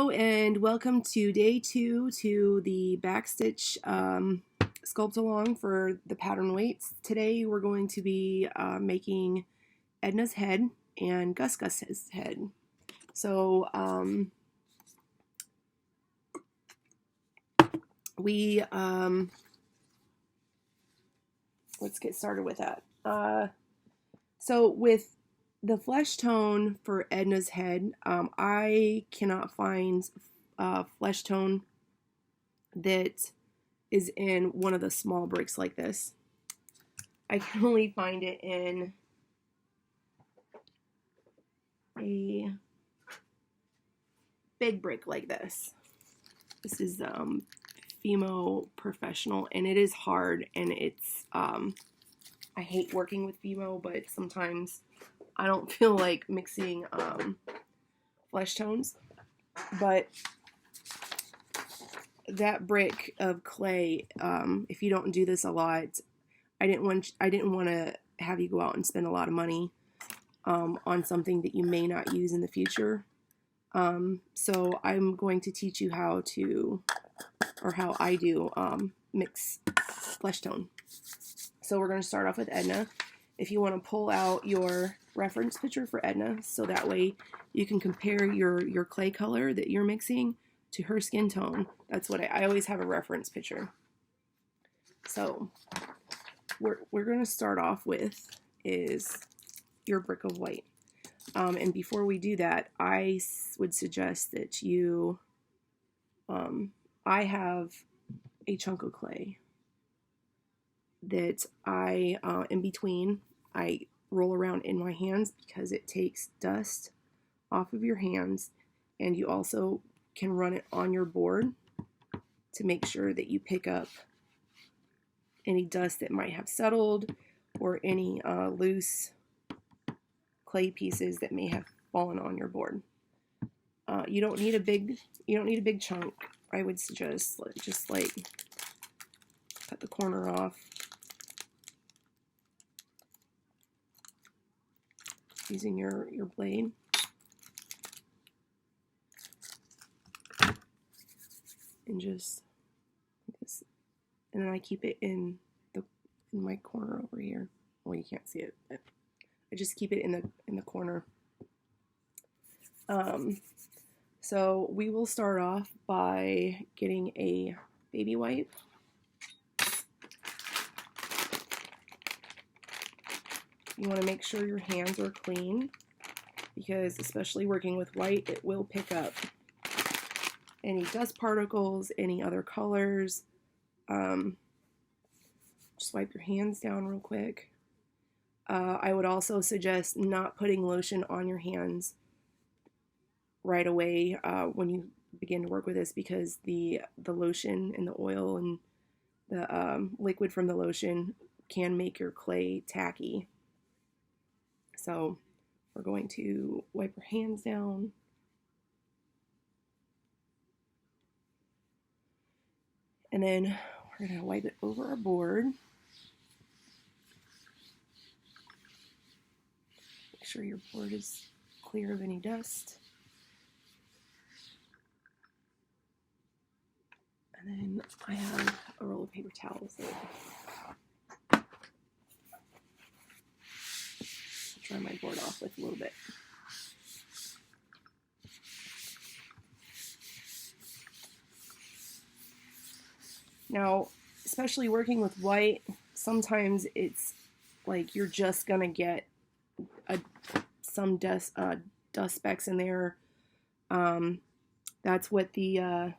Hello and welcome to day 2 to the Backstitch sculpt along for the pattern weights. Today we're going to be making Edna's head and Gus's head. So let's get started with that. So with the flesh tone for Edna's head, I cannot find flesh tone that is in one of the small bricks like this. I can only find it in a big brick like this. This is Fimo Professional, and it is hard, and it's I hate working with Fimo, but sometimes I don't feel like mixing flesh tones. But that brick of clay, if you don't do this a lot, I didn't want to have you go out and spend a lot of money on something that you may not use in the future. So I'm going to teach you how to, or how I do, mix flesh tone. So we're going to start off with Edna. If you want to pull out your reference picture for Edna, so that way you can compare your clay color that you're mixing to her skin tone. That's what I always have a reference picture. So we're going to start off with is your brick of white. And before we do that, I would suggest that you, I have a chunk of clay that I, in between, I roll around in my hands because it takes dust off of your hands, and you also can run it on your board to make sure that you pick up any dust that might have settled or any loose clay pieces that may have fallen on your board. You don't need a big chunk. I would suggest just like cut the corner off using your blade. And just like this, and then I keep it in my corner over here. Well, you can't see it, but I just keep it in the corner. So we will start off by getting a baby wipe. You want to make sure your hands are clean, because especially working with white, it will pick up any dust particles, any other colors. Just wipe your hands down real quick. I would also suggest not putting lotion on your hands right away when you begin to work with this, because the lotion and the oil and the liquid from the lotion can make your clay tacky. So we're going to wipe our hands down. And then we're going to wipe it over our board. Make sure your board is clear of any dust. And then I have a roll of paper towels there. Dry my board off with a little bit. Now, especially working with white, sometimes it's like you're just gonna get some dust specks in there. That's what the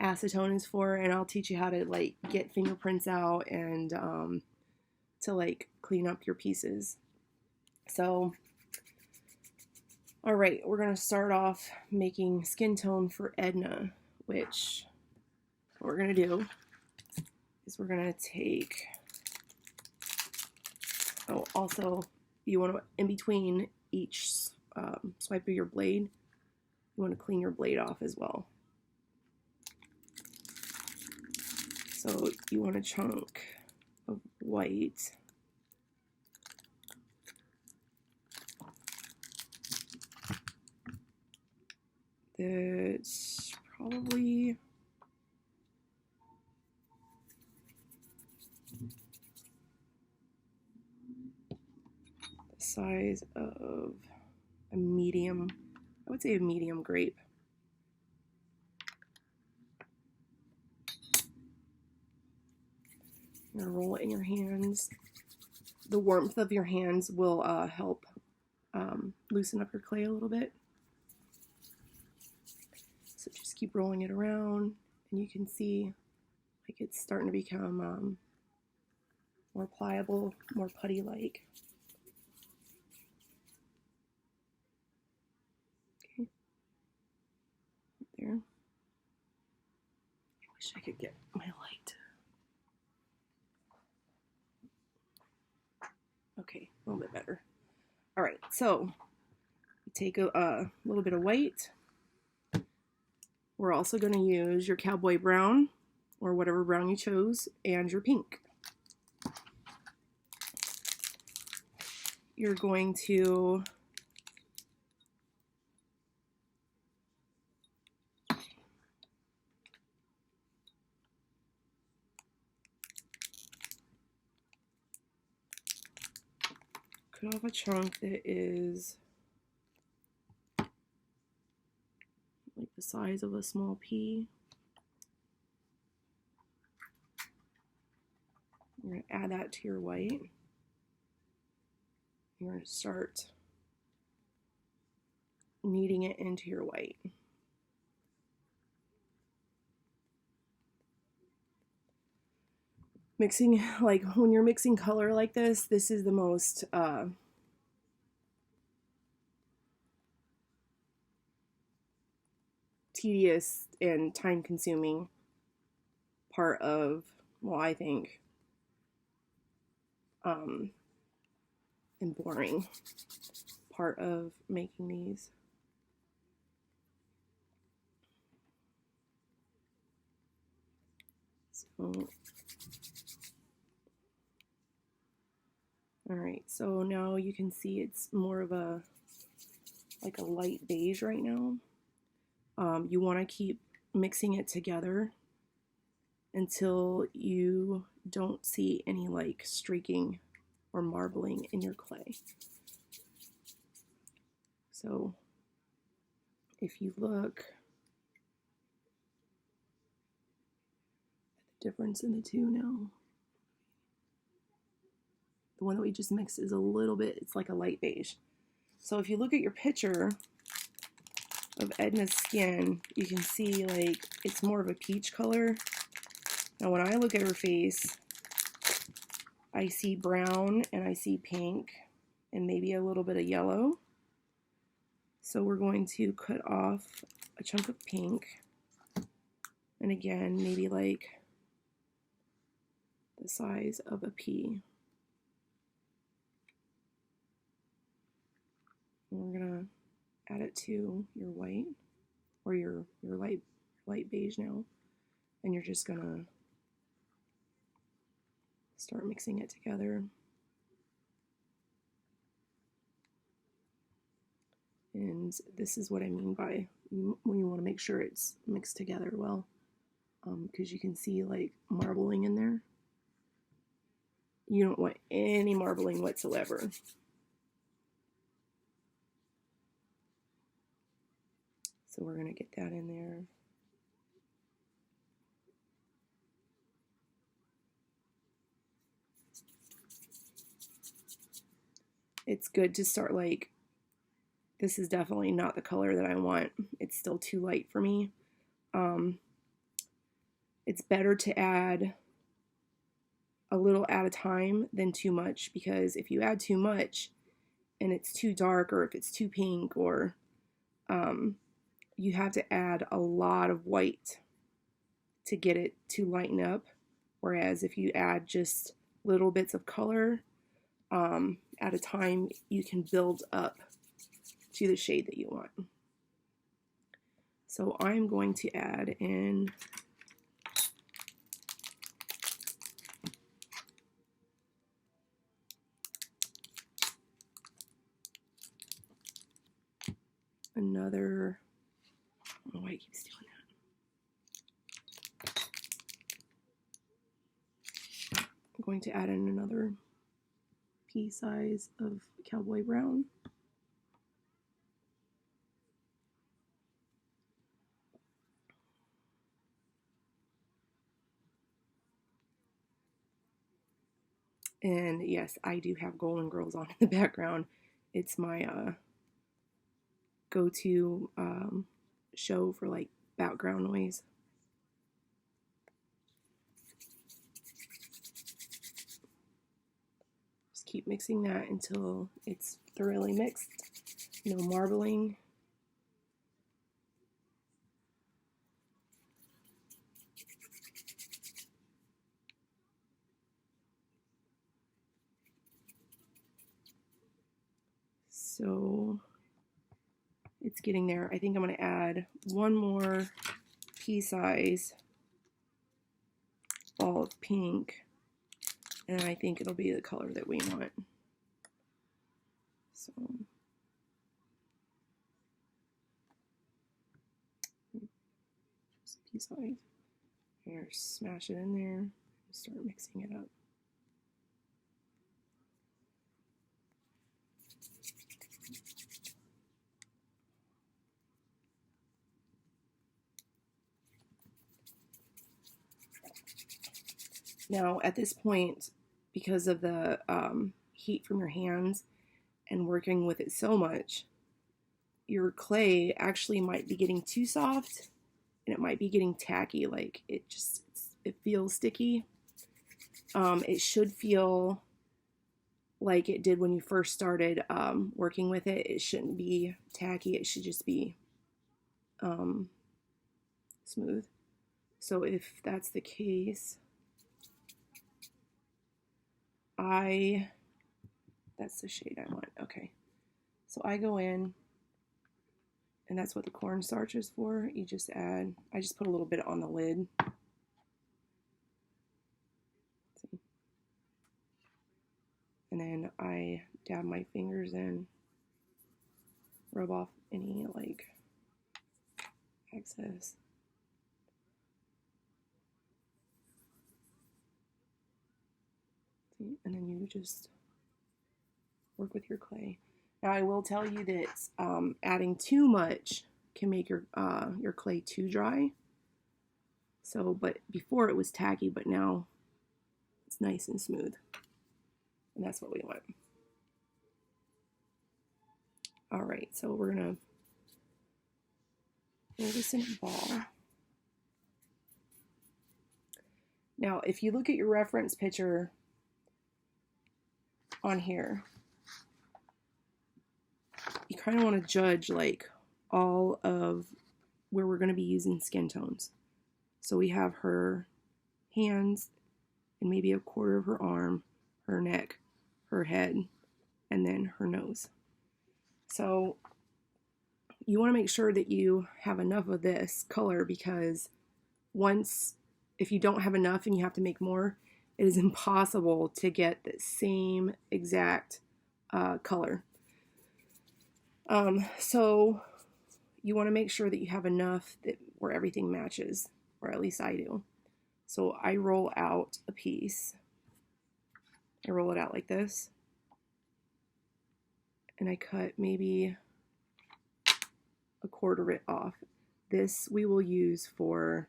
acetone is for, and I'll teach you how to like get fingerprints out and to like clean up your pieces. So, all right, we're gonna start off making skin tone for Edna, which what we're gonna do is we're gonna take, oh, also you want to, in between each swipe of your blade, you want to clean your blade off as well. So you want a chunk of white. that's probably the size of a medium, I would say a medium grape. You're gonna roll it in your hands. The warmth of your hands will help loosen up your clay a little bit. So just keep rolling it around, and you can see like it's starting to become more pliable, more putty-like. Okay, there. I wish I could get my light. Okay, a little bit better. All right, so take a little bit of white. We're also going to use your cowboy brown, or whatever brown you chose, and your pink. You're going to cut off a chunk that is like the size of a small pea. You're going to add that to your white. You're going to start kneading it into your white. Mixing, like when you're mixing color like this is the most tedious and time-consuming part of, well, I think, and boring part of making these. So, all right, so now you can see it's more of a, like a light beige right now. You want to keep mixing it together until you don't see any like streaking or marbling in your clay. So if you look at the difference in the two now, the one that we just mixed is a little bit, it's like a light beige. So if you look at your picture of Edna's skin, you can see like it's more of a peach color. Now when I look at her face, I see brown and I see pink and maybe a little bit of yellow. So we're going to cut off a chunk of pink, and again, maybe like the size of a pea. And we're gonna add it to your white, or your light beige now, and you're just gonna start mixing it together. And this is what I mean by when you want to make sure it's mixed together well, because you can see like marbling in there. You don't want any marbling whatsoever. So we're going to get that in there. It's good to start like, this is definitely not the color that I want. It's still too light for me. It's better to add a little at a time than too much, because if you add too much and it's too dark, or if it's too pink, or you have to add a lot of white to get it to lighten up. Whereas if you add just little bits of color at a time, you can build up to the shade that you want. So I'm going to add in another don't know why it keeps doing that. I'm going to add in another pea size of cowboy brown. And yes, I do have Golden Girls on in the background. It's my go-to show for like background noise. Just keep mixing that until it's thoroughly mixed. No marbling. So it's getting there. I think I'm going to add one more pea size ball of pink, and I think it'll be the color that we want. So just pea size. Here, smash it in there. Start mixing it up. Now, at this point, because of the heat from your hands and working with it so much, your clay actually might be getting too soft and it might be getting tacky. Like it feels sticky. It should feel like it did when you first started working with it. It shouldn't be tacky. It should just be smooth. So if that's the case, that's the shade I want. Okay. So I go in, and that's what the cornstarch is for. You just add, I just put a little bit on the lid. See? And then I dab my fingers in, rub off any like excess. See? And then you just work with your clay. Now I will tell you that adding too much can make your clay too dry. So, but before it was tacky, but now it's nice and smooth. And that's what we want. All right, so we're gonna roll this in a ball. Now, if you look at your reference picture on here, you kind of want to judge like all of where we're going to be using skin tones. So we have her hands and maybe a quarter of her arm, her neck, her head, and then her nose. So you want to make sure that you have enough of this color, because if you don't have enough and you have to make more, it is impossible to get the same exact color. So you want to make sure that you have enough where everything matches, or at least I do. So I roll out a piece. I roll it out like this. And I cut maybe a quarter of it off. This we will use for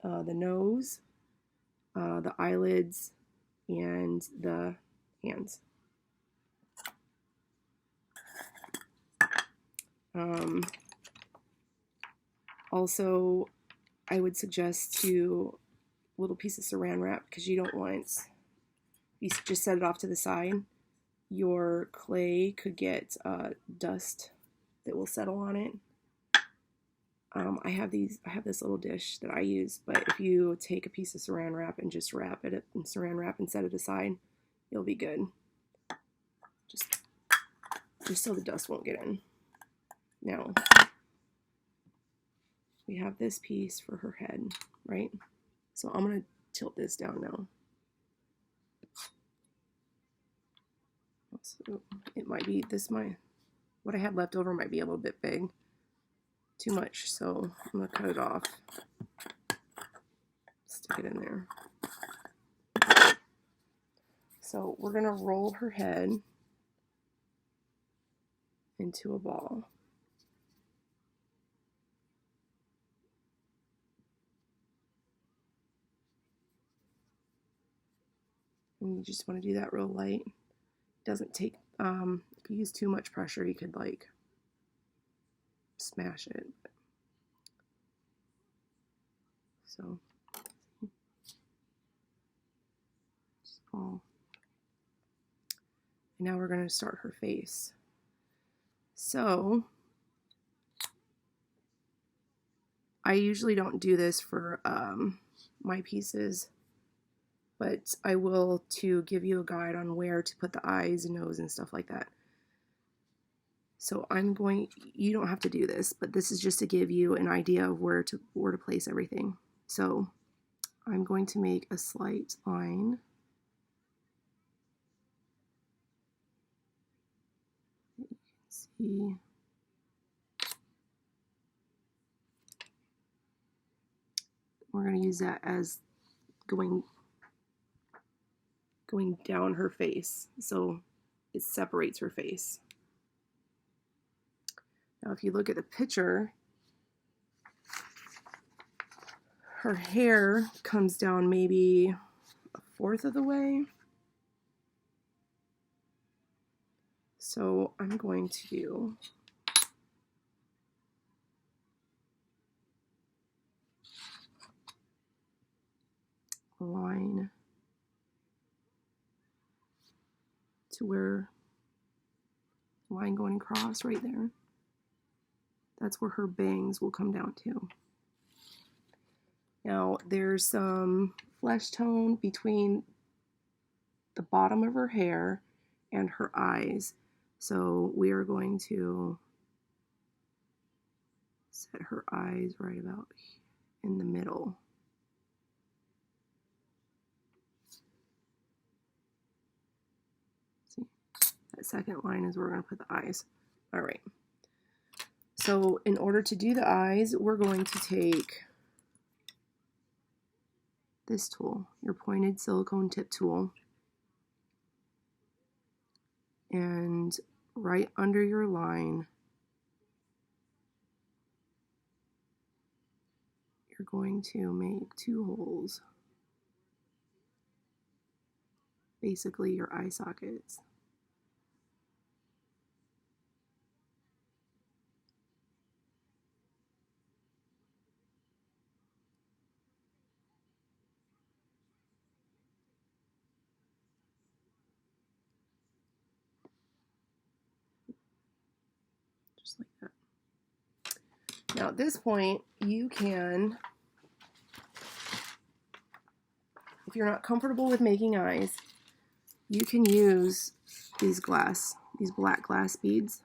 the nose, the eyelids, and the hands. Also, I would suggest a little piece of saran wrap, because you don't want, you just set it off to the side, your clay could get dust that will settle on it. I have this little dish that I use, but if you take a piece of saran wrap and just wrap it in saran wrap and set it aside, you'll be good. Just so the dust won't get in. Now, we have this piece for her head, right? So I'm going to tilt this down now. So it might be, what I had left over might be a little bit big. too much, so I'm going to cut it off. Stick it in there. So we're going to roll her head into a ball. And you just want to do that real light. It doesn't take, if you use too much pressure, you could like smash it. So, and now we're going to start her face. So, I usually don't do this for my pieces, but I will to give you a guide on where to put the eyes and nose and stuff like that. So you don't have to do this, but this is just to give you an idea of where to place everything. So I'm going to make a slight line. You can see. We're going to use that as going down her face, so it separates her face. Now if you look at the picture, her hair comes down maybe a fourth of the way. So I'm going to do a line to where line going across right there. That's where her bangs will come down to. Now there's some flesh tone between the bottom of her hair and her eyes. So we are going to set her eyes right about in the middle. See, that second line is where we're going to put the eyes. All right. So in order to do the eyes, we're going to take this tool, your pointed silicone tip tool, and right under your line, you're going to make 2 holes, basically your eye sockets. Just like that. Now at this point, you can, if you're not comfortable with making eyes, you can use these black glass beads,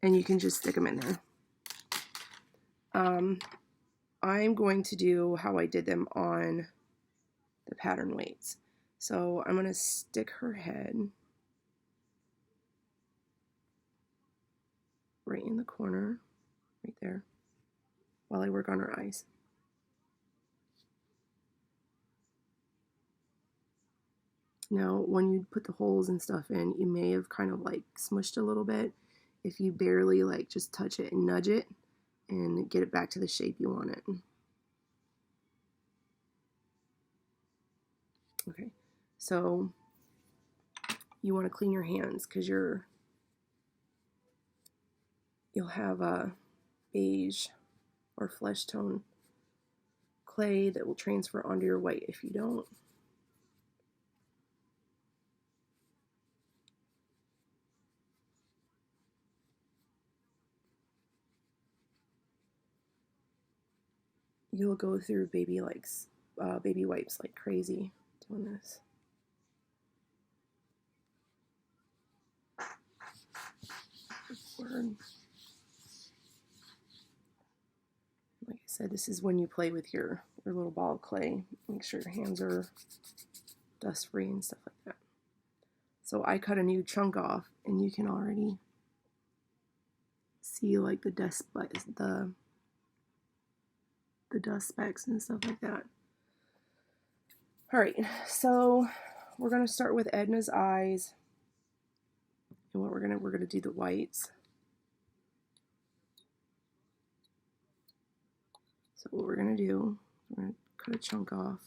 and you can just stick them in there. I'm going to do how I did them on the pattern weights. So I'm going to stick her head right in the corner, right there, while I work on her eyes. Now, when you put the holes and stuff in, you may have kind of like smushed a little bit. If you barely like just touch it and nudge it and get it back to the shape you want it. Okay, so you want to clean your hands because you'll have a beige or flesh tone clay that will transfer onto your white if you don't. You'll go through baby wipes like crazy doing this. Word. Like I said, this is when you play with your little ball of clay. Make sure your hands are dust free and stuff like that. So I cut a new chunk off, and you can already see like the dust specks and stuff like that. All right, so we're gonna start with Edna's eyes, and what we're gonna do the whites. So what we're gonna do, we're gonna cut a chunk off.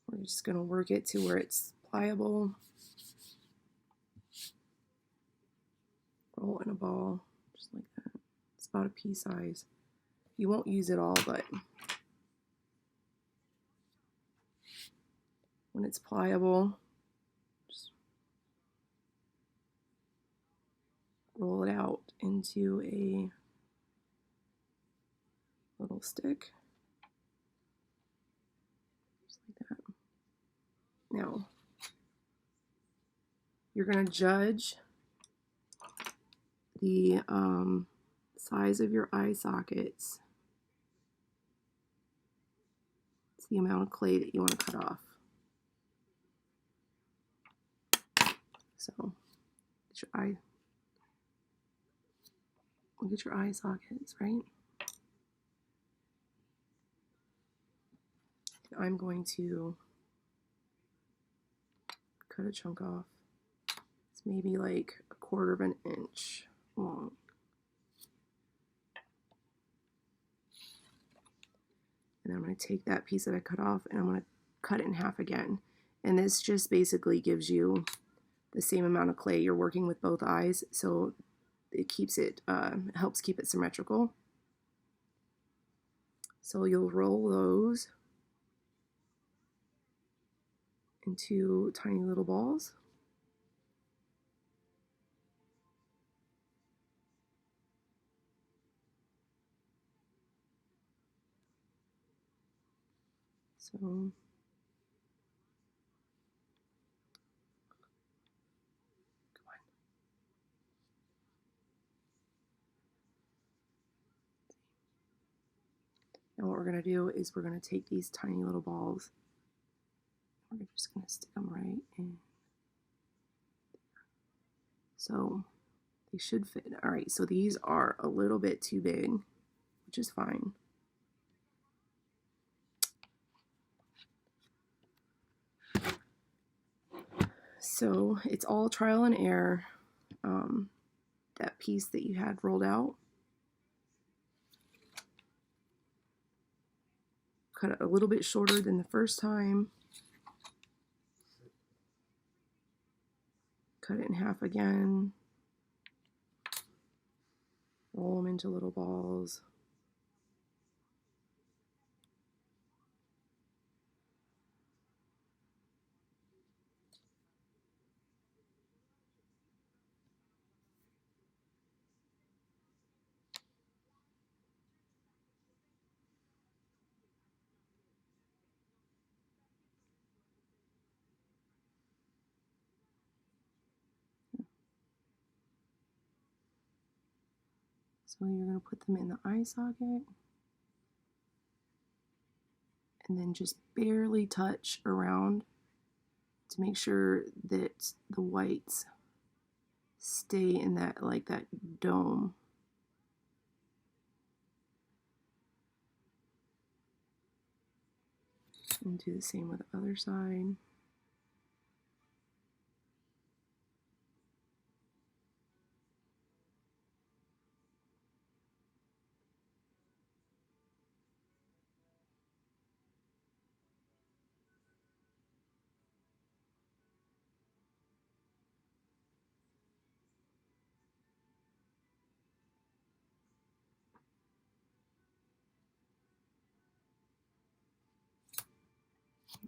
We're just gonna work it to where it's pliable. Roll in a ball, just like that. It's about a pea size. You won't use it all, but when it's pliable, just roll it out into a little stick. Just like that. Now, you're going to judge the size of your eye sockets. It's the amount of clay that you want to cut off. So, get your eye, look at your eye sockets, right? I'm going to cut a chunk off. It's maybe like 1/4 of an inch long. And I'm going to take that piece that I cut off and I'm going to cut it in half again. And this just basically gives you the same amount of clay. You're working with both eyes, so it keeps it, helps keep it symmetrical. So you'll roll those into tiny little balls. So now what we're going to do is we're going to take these tiny little balls. We're just going to stick them right in. So they should fit. All right, so these are a little bit too big, which is fine. So it's all trial and error. That piece that you had rolled out, cut it a little bit shorter than the first time. Cut it in half again. Roll them into little balls. So you're going to put them in the eye socket and then just barely touch around to make sure that the whites stay in that, like that dome. And do the same with the other side.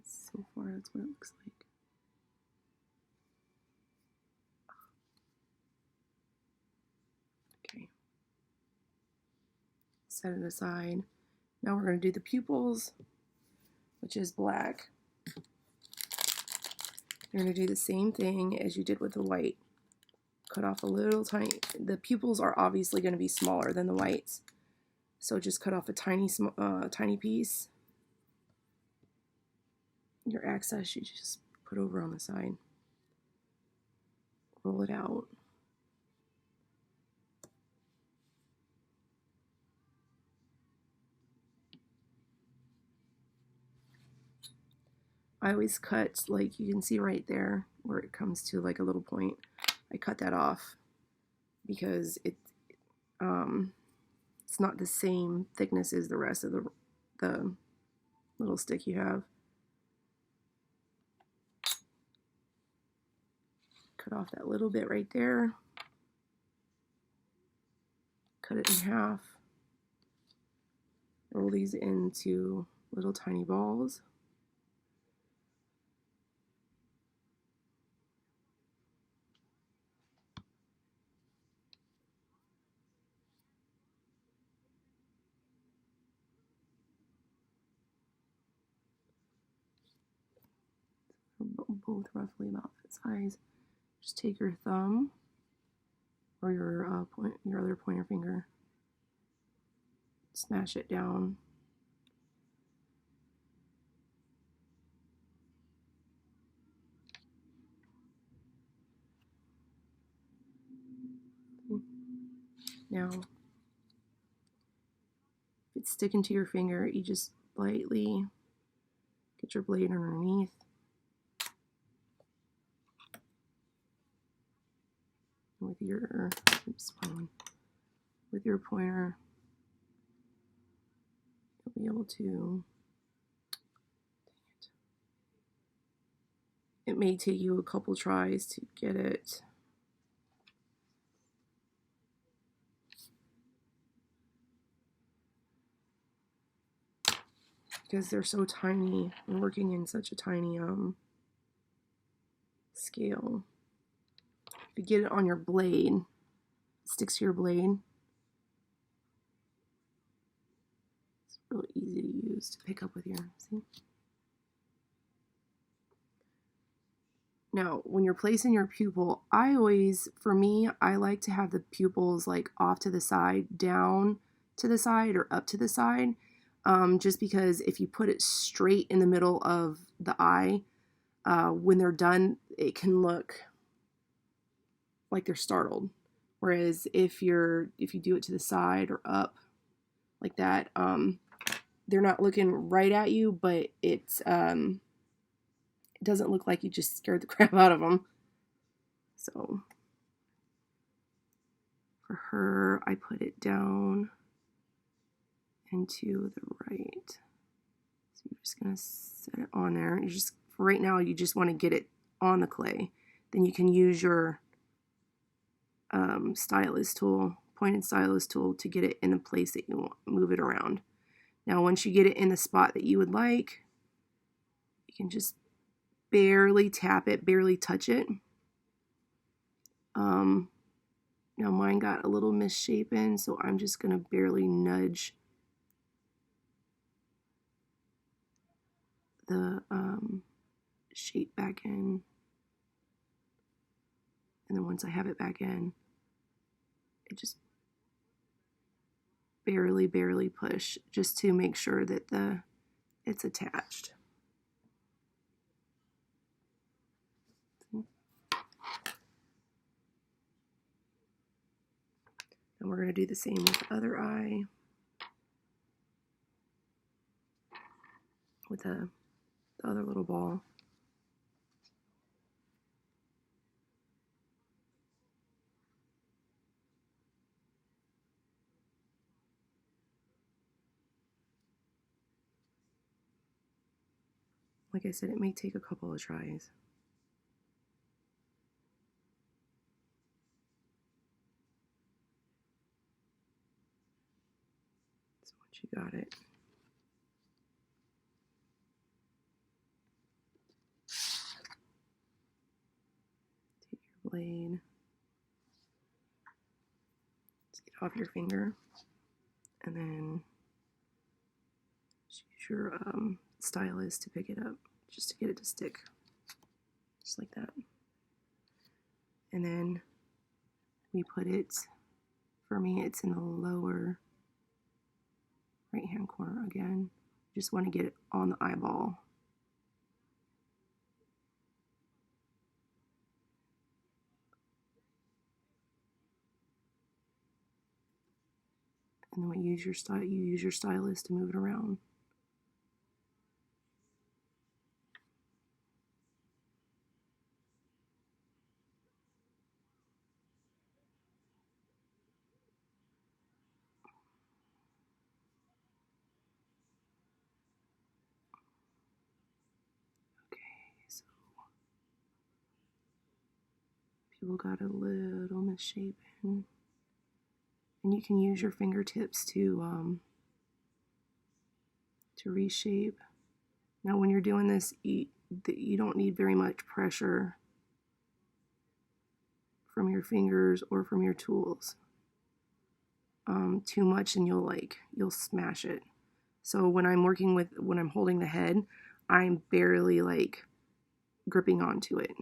So far, that's what it looks like. Okay. Set it aside. Now we're going to do the pupils, which is black. You're going to do the same thing as you did with the white. Cut off a little tiny, the pupils are obviously going to be smaller than the whites. So just cut off a tiny piece. Your excess you just put over on the side. Roll it out. I always cut, like you can see right there where it comes to like a little point. I cut that off because it's not the same thickness as the rest of the little stick you have. Cut off that little bit right there. Cut it in half. Roll these into little tiny balls. Both roughly about that size. Just take your thumb or your other pointer finger, smash it down. Now, if it's sticking to your finger, you just lightly get your blade underneath. With your pointer, you'll be able to. It may take you a couple tries to get it. Because they're so tiny and working in such a tiny scale. If you get it on your blade, it sticks to your blade. It's really easy to use to pick up with your, see? Now, when you're placing your pupil, for me, I like to have the pupils like off to the side, down to the side, or up to the side. Just because if you put it straight in the middle of the eye, when they're done, it can look like they're startled. Whereas if you do it to the side or up like that, they're not looking right at you, but it doesn't look like you just scared the crap out of them. So for her, I put it down and to the right. So you're just gonna set it on there. You just, for right now, you just want to get it on the clay. Then you can use your stylus tool, pointed stylus tool, to get it in the place that you want, move it around. Now, once you get it in the spot that you would like, you can just barely tap it, barely touch it. Now mine got a little misshapen, so I'm just gonna barely nudge the shape back in. And then once I have it back in, I just barely push just to make sure that it's attached. And we're going to do the same with the other eye, with the other little ball. Like I said, it may take a couple of tries. So once you got it, take your blade, just get off your finger, and then just use your stylus to pick it up, just to get it to stick, just like that. And then we put it, for me, it's in the lower right hand corner again. Just want to get it on the eyeball. And then you use your stylus to move it around. People got a little misshapen. And you can use your fingertips to reshape. Now when you're doing this, you don't need very much pressure from your fingers or from your tools. Too much and you'll smash it. So when I'm holding the head, I'm barely like gripping onto it.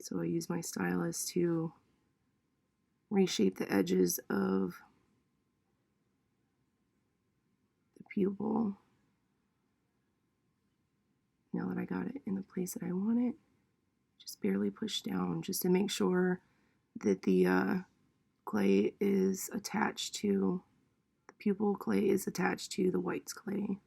So I use my stylus to reshape the edges of the pupil. Now that I got it in the place that I want it, just barely push down just to make sure that the clay is attached to, the pupil clay is attached to the whites clay.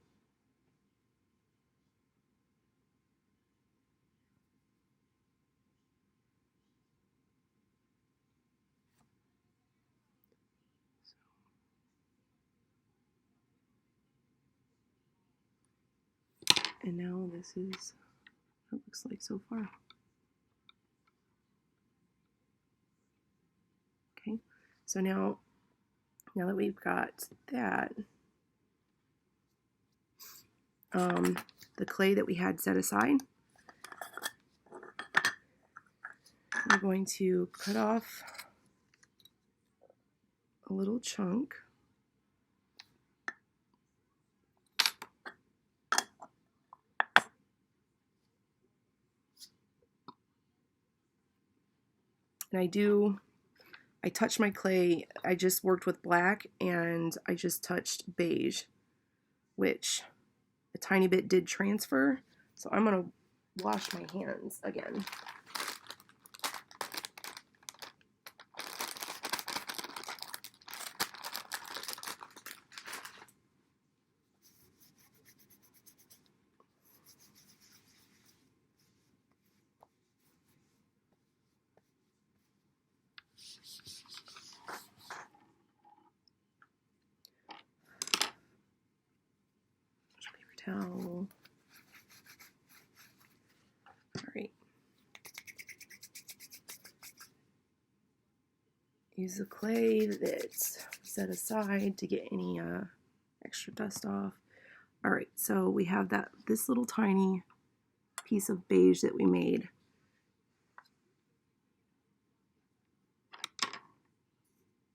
And now this is what it looks like so far. Okay, so now that we've got that, the clay that we had set aside, we're going to cut off a little chunk. And I touched my clay, I just worked with black and I just touched beige, which a tiny bit did transfer. So I'm gonna wash my hands again. Paper towel. All right. Use the clay that's set aside to get any extra dust off. All right, so we have this little tiny piece of beige that we made.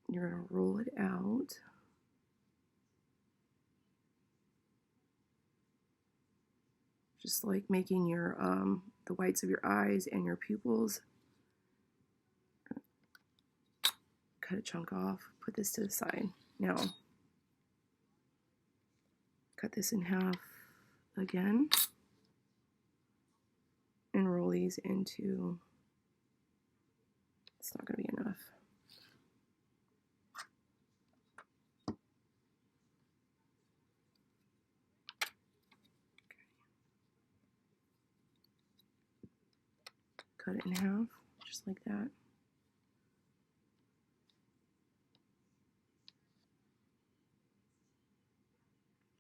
You're gonna roll it out. Just like making your the whites of your eyes and your pupils. Cut a chunk off, put this to the side. Now, cut this in half again and roll these into, it's not gonna be enough. Cut it in half, just like that.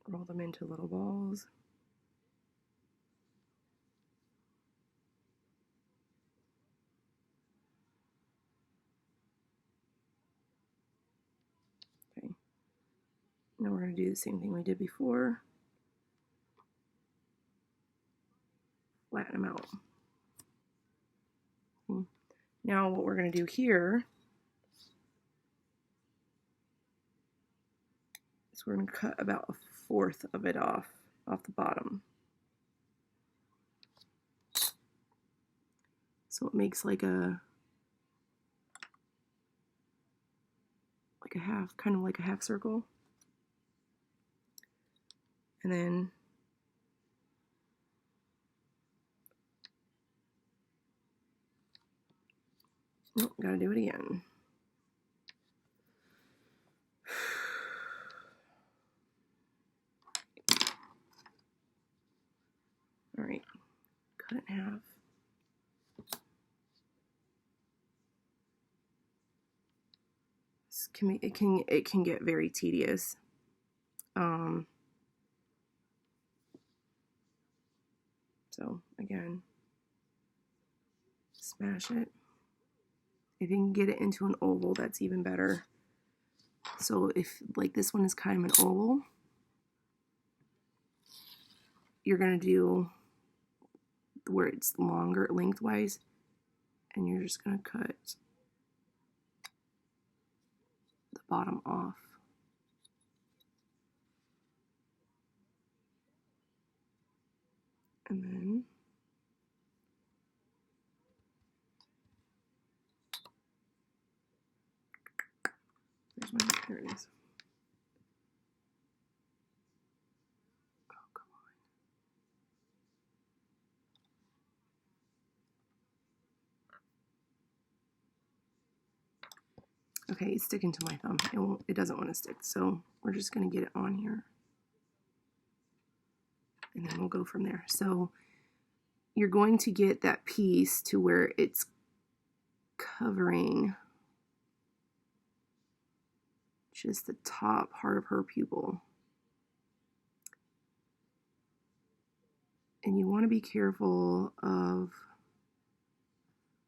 Roll them into little balls. Okay. Now we're going to do the same thing we did before. Flatten them out. Okay. Now what we're going to do here is we're going to cut about 1/4 of it off the bottom. So it makes like a half, kind of like a half circle. And then nope, gotta do it again. All right, cut it in half. It can get very tedious. So again, smash it. If you can get it into an oval, that's even better. So if like this one is kind of an oval, you're gonna do where it's longer lengthwise, and you're just gonna cut the bottom off. And then there it is. Oh, come on. Okay, it's sticking to my thumb. It doesn't want to stick, so we're just gonna get it on here. And then we'll go from there. So you're going to get that piece to where it's covering just the top part of her pupil. And you want to be careful of,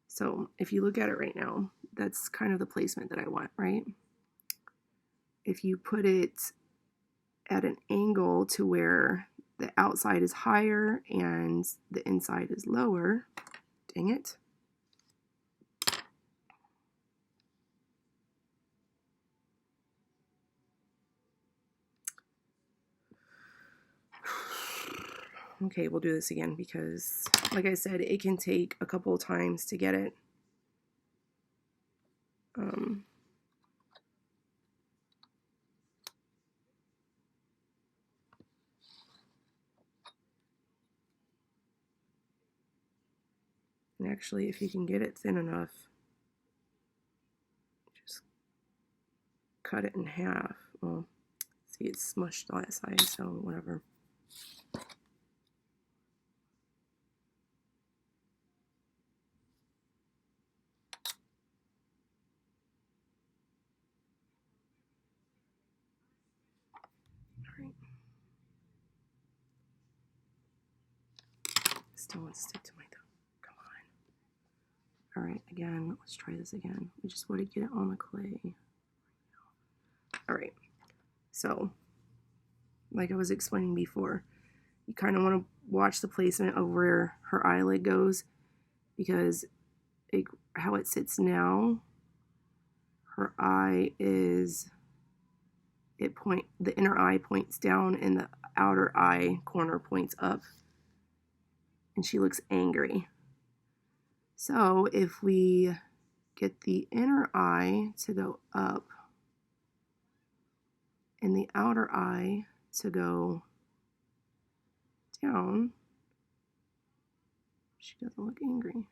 so if you look at it right now, that's kind of the placement that I want, right? If you put it at an angle to where the outside is higher and the inside is lower, dang it. Okay, we'll do this again because, like I said, it can take a couple of times to get it. And actually, if you can get it thin enough, just cut it in half. Well, see, it's smushed on that side, so whatever. Alright. Still wants to stick to my thumb. Come on. Alright, again, let's try this again. We just want to get it on the clay. Alright, so, like I was explaining before, you kind of want to watch the placement of where her eyelid goes, because how it sits now, her eye is, the inner eye points down and the outer eye corner points up, and she looks angry. So if we get the inner eye to go up and the outer eye to go down, she doesn't look angry.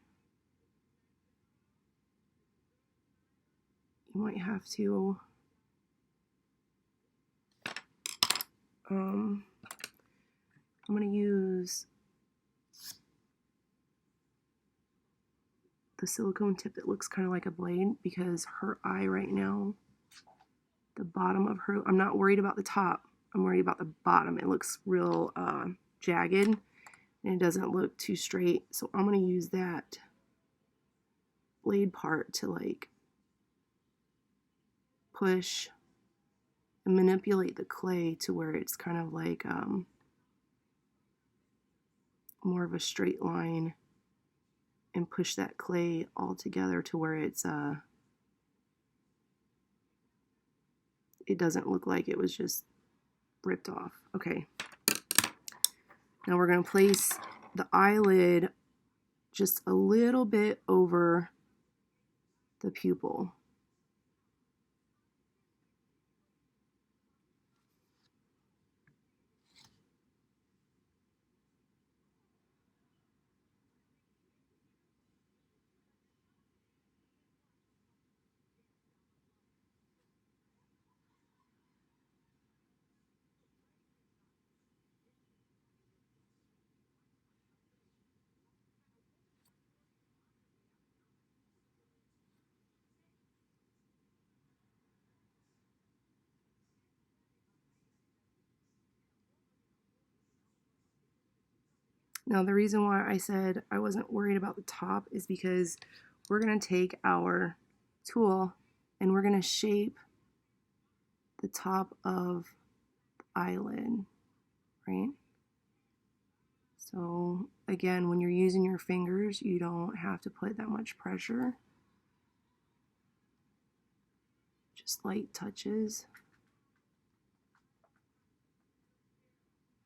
You might have to I'm going to use the silicone tip that looks kind of like a blade, because her eye right now, the bottom of her, I'm not worried about the top, I'm worried about the bottom. It looks real jagged and it doesn't look too straight, so I'm going to use that blade part to like push and manipulate the clay to where it's kind of like more of a straight line, and push that clay all together to where it's it doesn't look like it was just ripped off. Okay, now we're going to place the eyelid just a little bit over the pupil. Now, the reason why I said I wasn't worried about the top is because we're going to take our tool and we're going to shape the top of the eyelid, right? So again, when you're using your fingers, you don't have to put that much pressure. Just light touches.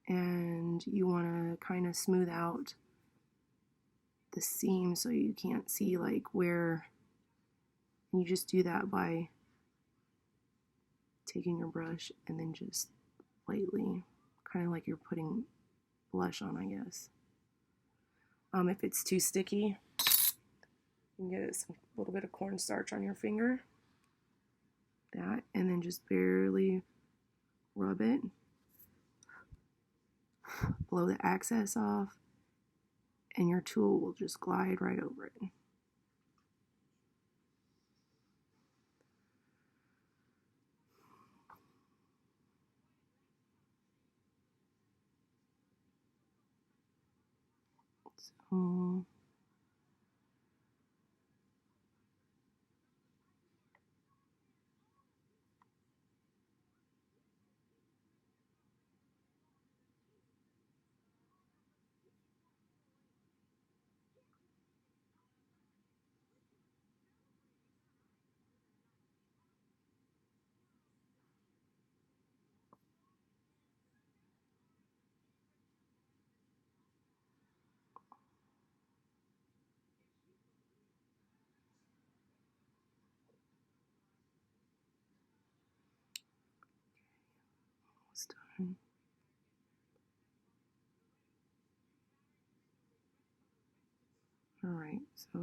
And you want to kind of smooth out the seam so you can't see like where, and you just do that by taking your brush and then just lightly, kind of like you're putting blush on, I guess. If it's too sticky, you can get a little bit of cornstarch on your finger, that, and then just barely rub it, blow the excess off, and your tool will just glide right over it. So it's done. All right, so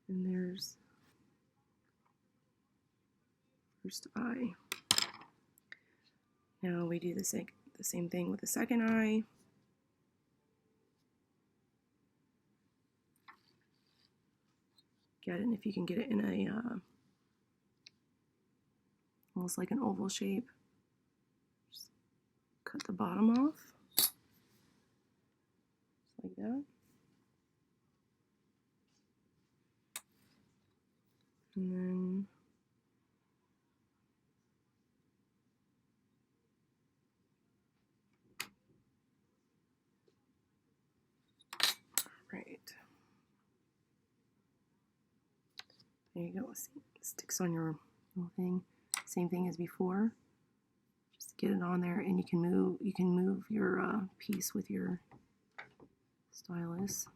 and there's first eye. Now we do the same thing with the second eye. Get it, and if you can get it in a almost like an oval shape, just cut the bottom off, just like that. And then right. There you go. See, it sticks on your little thing. Same thing as before. Just get it on there, and you can move your piece with your stylus.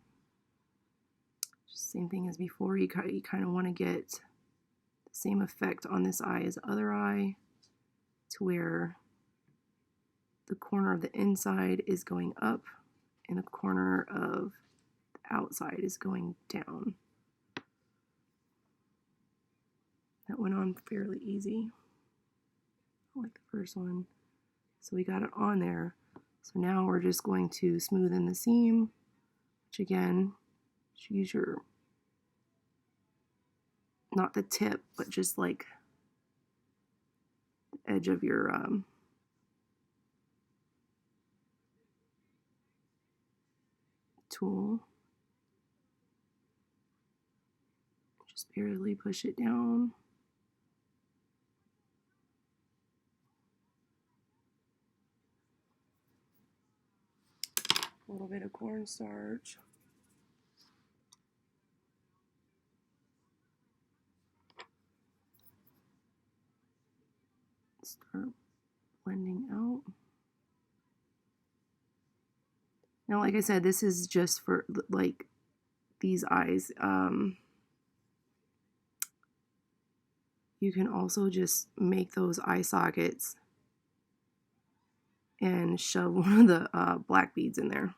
Just same thing as before. You kind of want to get the same effect on this eye as the other eye, to where the corner of the inside is going up and the corner of the outside is going down. That went on fairly easy, like the first one. So we got it on there. So now we're just going to smoothen the seam, which again, just use your, not the tip, but just like the edge of your tool. Just barely push it down. A little bit of cornstarch. Start blending out. Now, like I said, this is just for like these eyes. You can also just make those eye sockets and shove one of the black beads in there.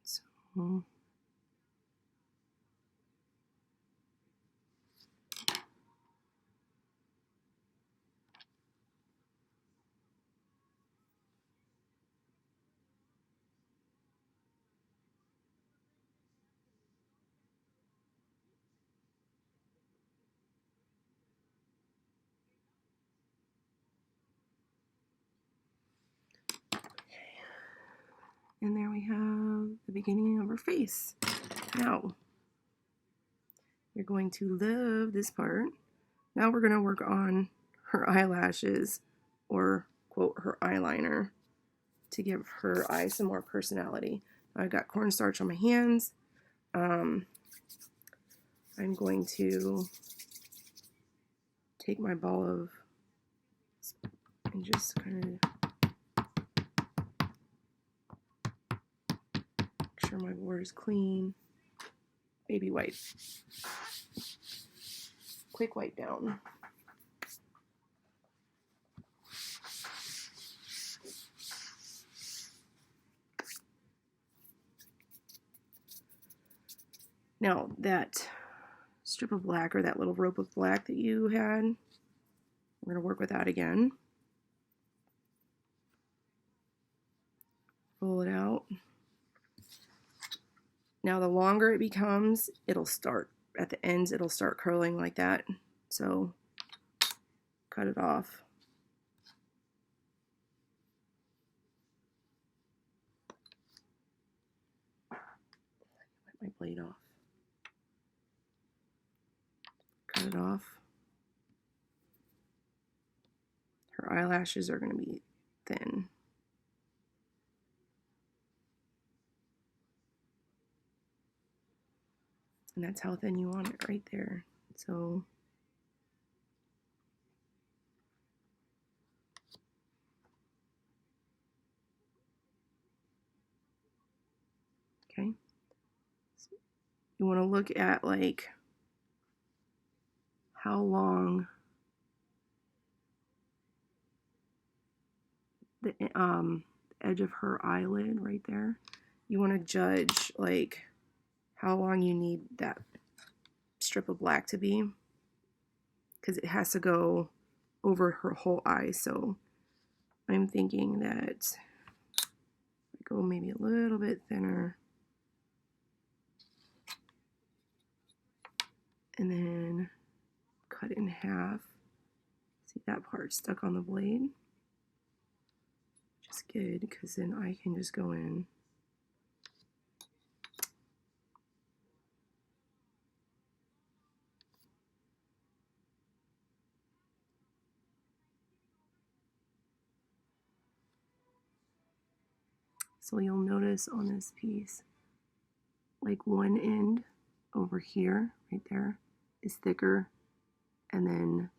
So And there we have the beginning of her face. Now, you're going to love this part. Now we're going to work on her eyelashes, or quote, her eyeliner, to give her eye some more personality. I've got cornstarch on my hands. I'm going to take my ball of, and just kind of make sure my board is clean. Baby wipe. Quick wipe down. Now that strip of black, or that little rope of black that you had, we're going to work with that again. Pull it out. Now the longer it becomes, it'll start, at the ends it'll start curling like that. So cut it off. Wipe my blade off. Cut it off. Her eyelashes are going to be thin. And that's how thin you want it, right there. So okay. So you want to look at like how long the edge of her eyelid right there. You want to judge like how long you need that strip of black to be, because it has to go over her whole eye. So I'm thinking that I go maybe a little bit thinner, and then cut it in half. See that part stuck on the blade? Which is good, because then I can just go in. So you'll notice on this piece, like one end over here, right there, is thicker, and then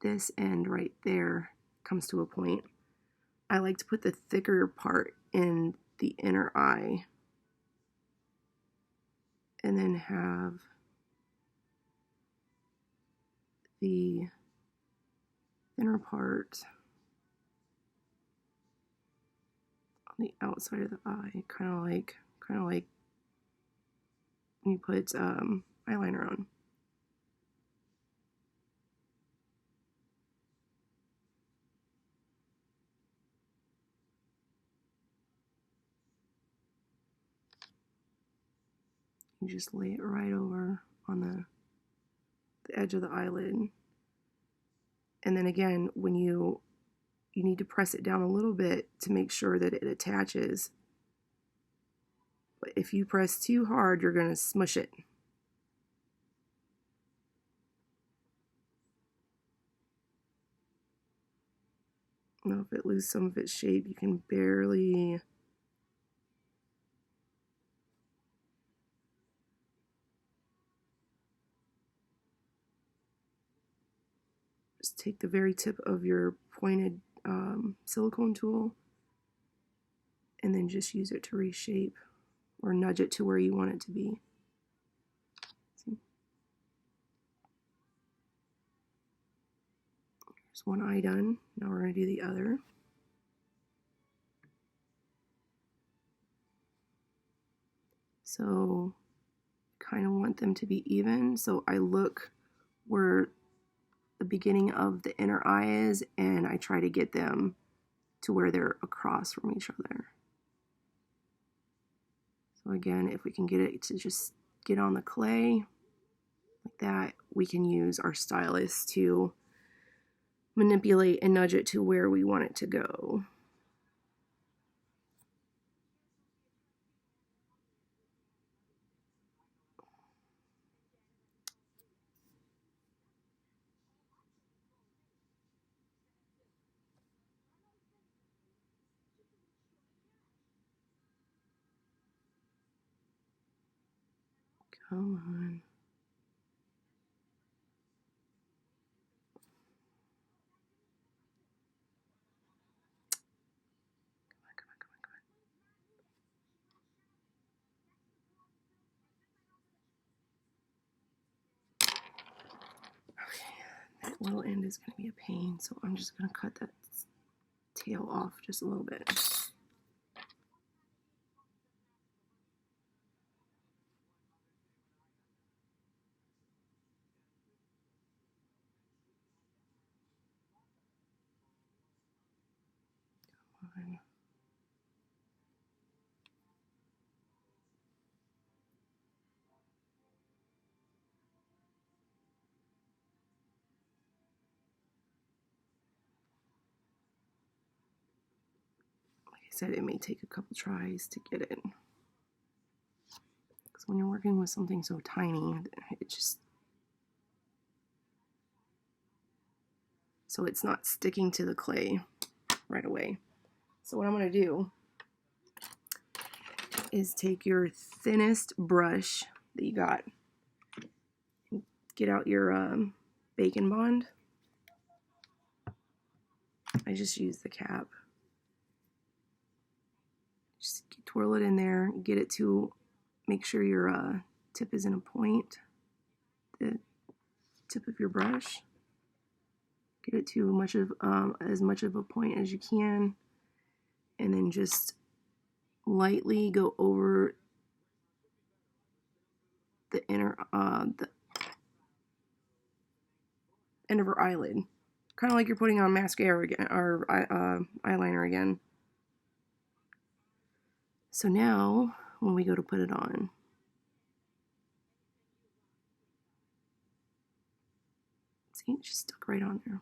this end right there comes to a point. I like to put the thicker part in the inner eye, and then have the thinner part on the outside of the eye, kind of like when you put eyeliner on. You just lay it right over on the edge of the eyelid. And then again, when you need to press it down a little bit to make sure that it attaches. But if you press too hard, you're going to smush it. Now, if it loses some of its shape, you can barely just take the very tip of your pointed silicone tool and then just use it to reshape or nudge it to where you want it to be. See? There's one eye done. Now we're going to do the other. So kind of want them to be even. So I look where the beginning of the inner eye is, and I try to get them to where they're across from each other. So again, if we can get it to just get on the clay like that, we can use our stylus to manipulate and nudge it to where we want it to go. Come on. That little end is going to be a pain, so I'm just going to cut that tail off just a little bit. Come on. Like I said, it may take a couple tries to get it. Because when you're working with something so tiny, it just... So it's not sticking to the clay right away. So what I'm going to do is take your thinnest brush that you got. Get out your Bacon Bond. I just use the cap. Just twirl it in there. Get it to make sure your tip is in a point. The tip of your brush. Get it to as much of a point as you can, and then just lightly go over the inner the end of her eyelid, kind of like you're putting on mascara again or eyeliner again. So now when we go to put it on, see, it just stuck right on there.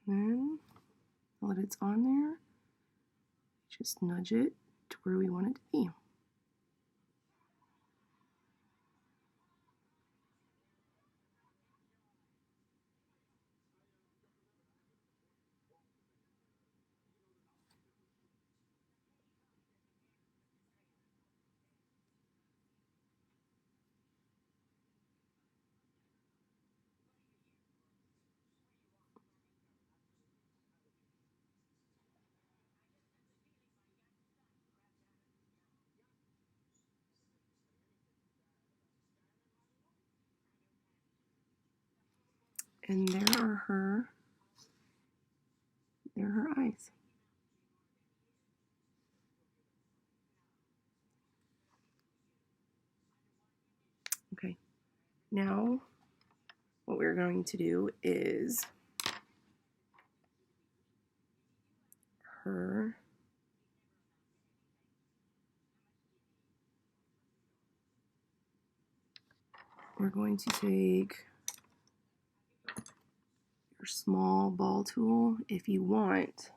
Then, now that it's on there, just nudge it to where we want it to be. And there are her eyes. Okay, now what we're going to do is her we're going to take your small ball tool. If you want,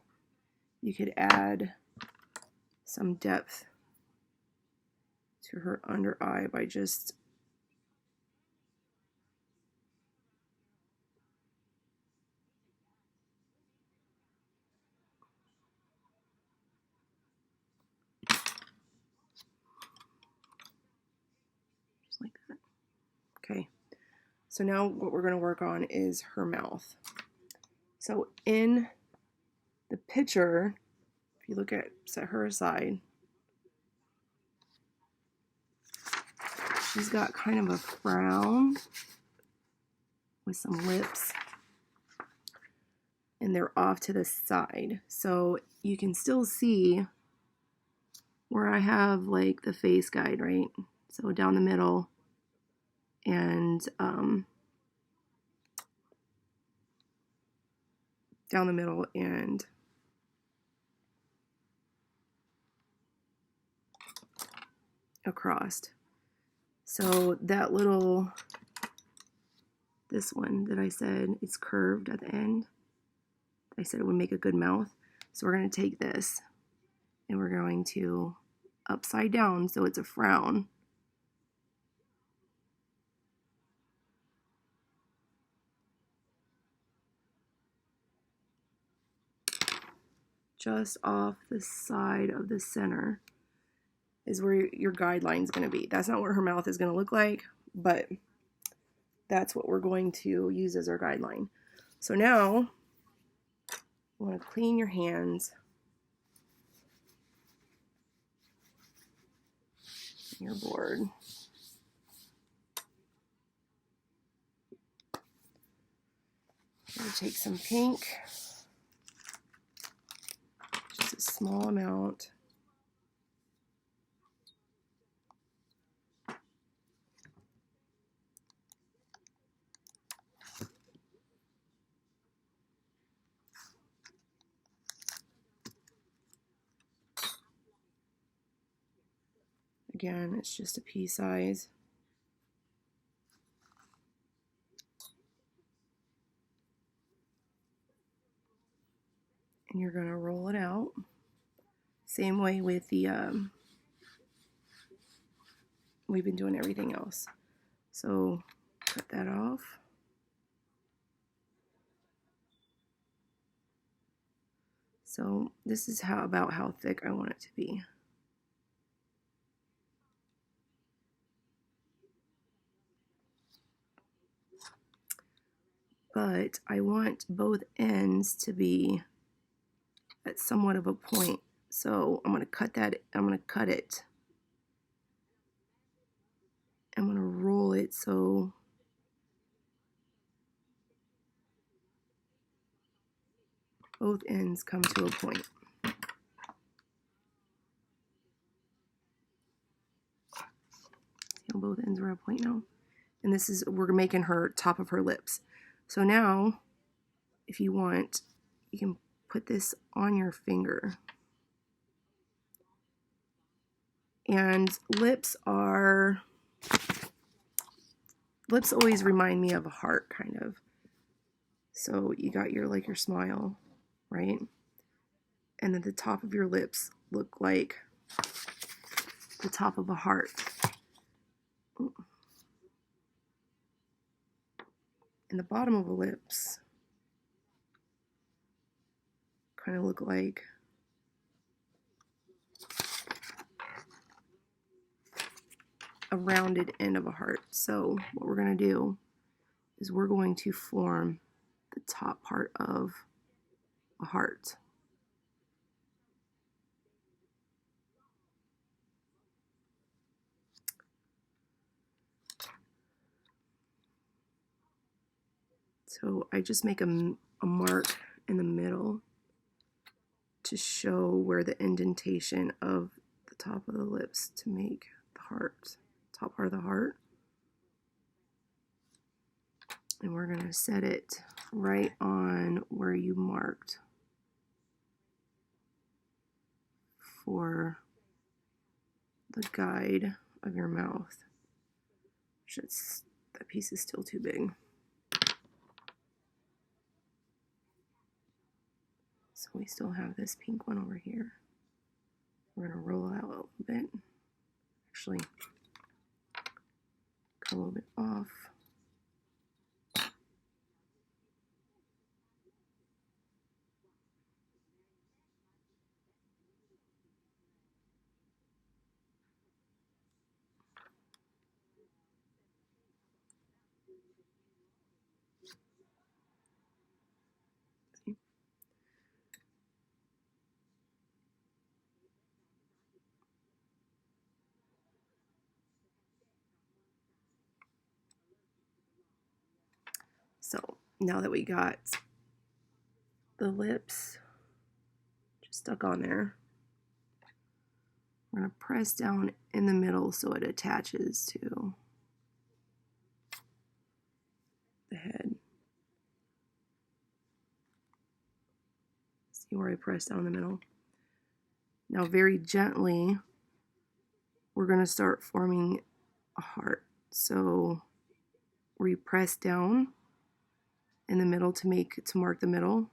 you could add some depth to her under eye by just like that. Okay, so now what we're going to work on is her mouth. So in the picture, if you look at, set her aside, she's got kind of a frown with some lips, and they're off to the side. So you can still see where I have like the face guide, right? So down the middle and down the middle and across. So that little, this one that I said it's curved at the end. I said it would make a good mouth. So we're going to take this and we're going to upside down so it's a frown. Just off the side of the center is where your guideline is going to be. That's not what her mouth is going to look like, but that's what we're going to use as our guideline. So now you want to clean your hands, your board. I'm going to take some pink, just a small amount. Again, it's just a pea size. And you're going to roll it out. Same way with the, we've been doing everything else. So cut that off. So this is about how thick I want it to be. But I want both ends to be at somewhat of a point. So I'm going to cut that, I'm going to cut it. I'm going to roll it so both ends come to a point. See how both ends are at a point now? And this is, we're making her top of her lips. So now, if you want, you can put this on your finger. And lips always remind me of a heart, kind of. So you got your, like your smile, right? And then the top of your lips look like the top of a heart. And the bottom of the lips kind of look like a rounded end of a heart. So what we're going to do is we're going to form the top part of a heart. So I just make a mark in the middle to show where the indentation of the top of the lips to make the heart, top part of the heart. And we're going to set it right on where you marked for the guide of your mouth. That piece is still too big. So we still have this pink one over here. We're going to roll it out a little bit. Actually, cut a little bit off. So now that we got the lips just stuck on there, we're going to press down in the middle so it attaches to the head. See where I press down in the middle? Now very gently, we're going to start forming a heart. So where you press down, in the middle to mark the middle.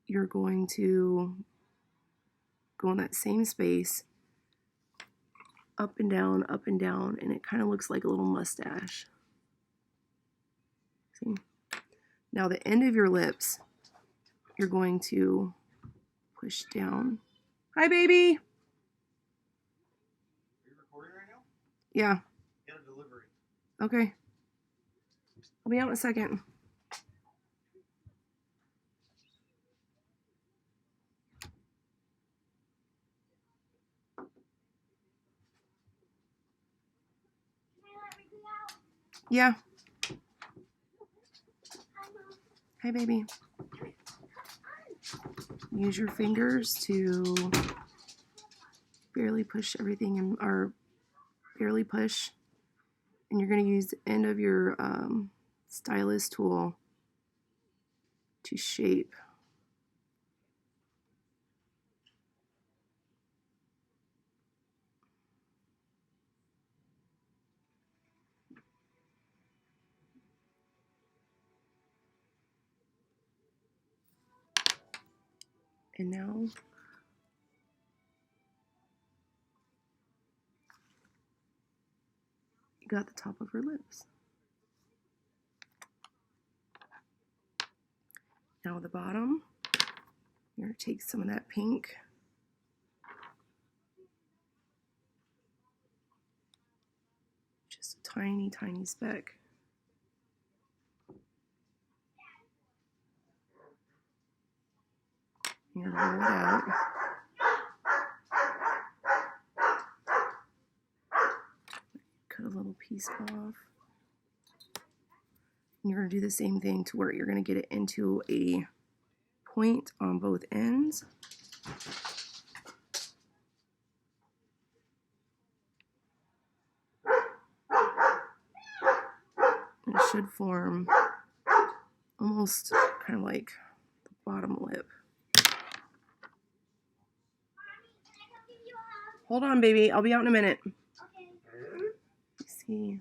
You're going to go in that same space, up and down, and it kind of looks like a little mustache. See? Now the end of your lips, you're going to push down. Hi, baby. Are you recording right now? Yeah. Get a delivery. Okay. I'll be out in a second. Yeah. Hi, baby. Use your fingers to barely push everything in, or barely push. And you're going to use the end of your stylus tool to shape. And now you got the top of her lips. Now the bottom, you're going to take some of that pink. Just a tiny, tiny speck. You're going to roll it out. Cut a little piece off. And you're going to do the same thing to where you're going to get it into a point on both ends. And it should form almost kind of like the bottom lip. Hold on, baby. I'll be out in a minute. Okay. Let's see.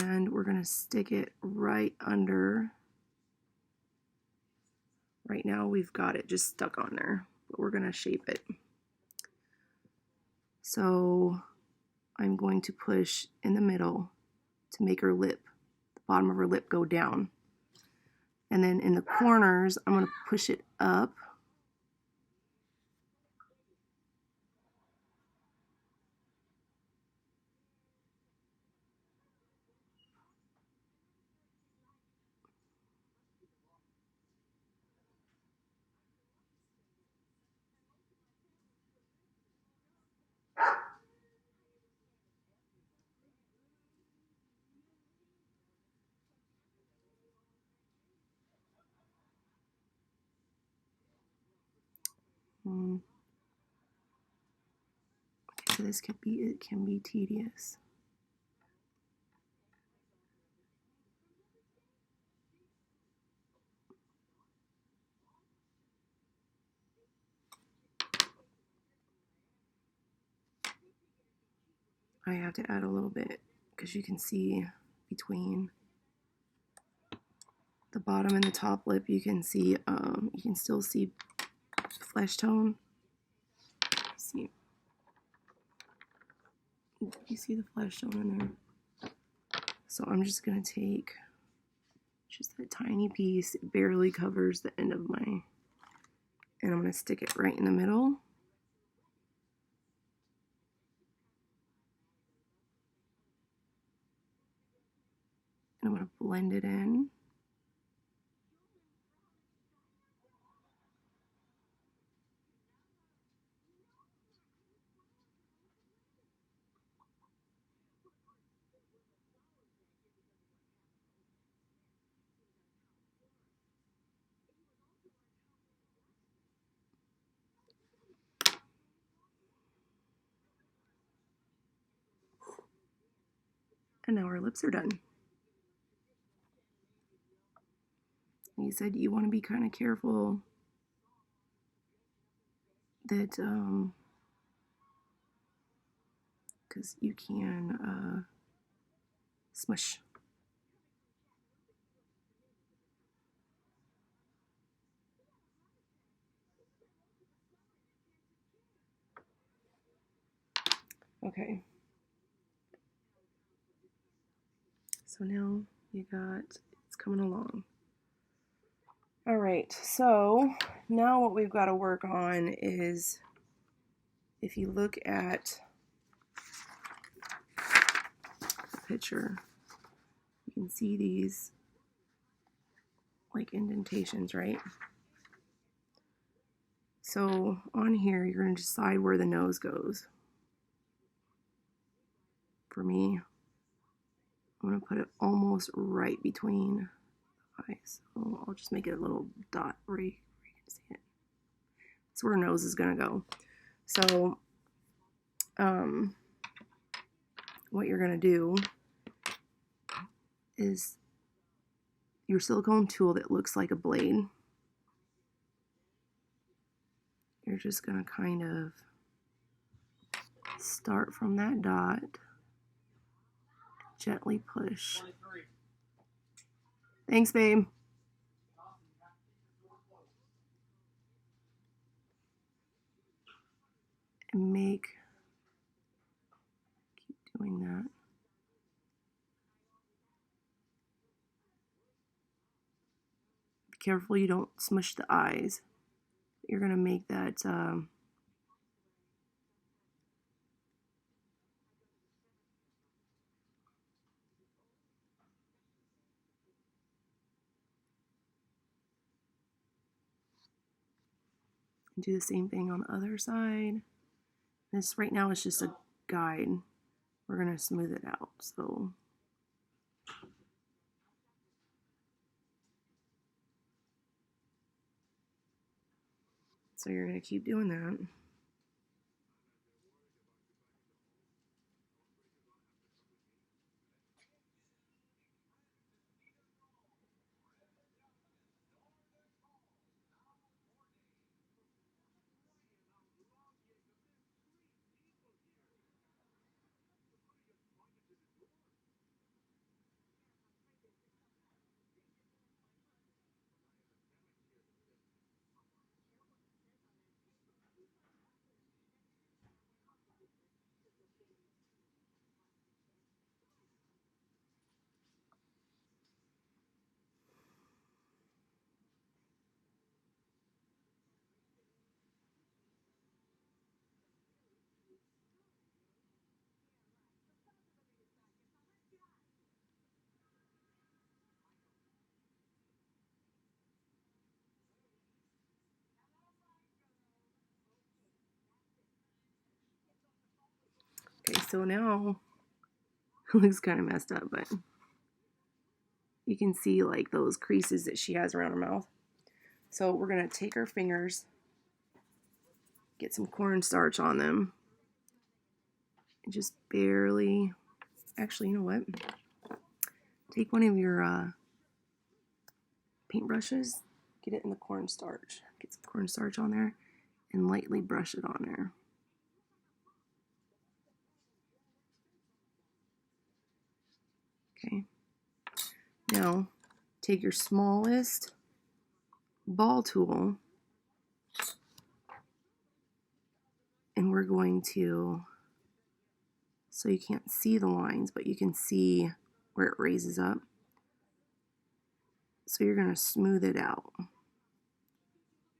And we're going to stick it right under. Right now we've got it just stuck on there, but we're going to shape it. So I'm going to push in the middle to make her lip, the bottom of her lip, go down. And then in the corners, I'm going to push it up. Okay, so this could be, it can be tedious. I have to add a little bit because you can see between the bottom and the top lip, you can see, you can still see flesh tone. See, you see the flesh tone in there. So I'm just gonna take just that tiny piece. It barely covers the end of my, and I'm gonna stick it right in the middle. And I'm gonna blend it in. And now our lips are done. You said you want to be kind of careful that because you can smush. Okay. So now you got, it's coming along. All right, so now what we've got to work on is, if you look at the picture, you can see these like indentations, right? So on here, you're going to decide where the nose goes. For me, I'm going to put it almost right between the eyes. So I'll just make it a little dot where you can see it. That's where her nose is going to go. So what you're going to do is your silicone tool that looks like a blade. You're just going to kind of start from that dot, gently push. 23. Thanks, babe. And keep doing that. Be careful you don't smush the eyes. You're going to make that do the same thing on the other side. This right now is just a guide. We're going to smooth it out. So you're going to keep doing that. Okay, so now it looks kind of messed up, but you can see like those creases that she has around her mouth. So we're going to take our fingers, get some cornstarch on them, and just barely, actually, you know what? Take one of your paintbrushes, get it in the cornstarch, get some cornstarch on there, and lightly brush it on there. Okay. Now, take your smallest ball tool, and we're going to, so you can't see the lines, but you can see where it raises up. So you're going to smooth it out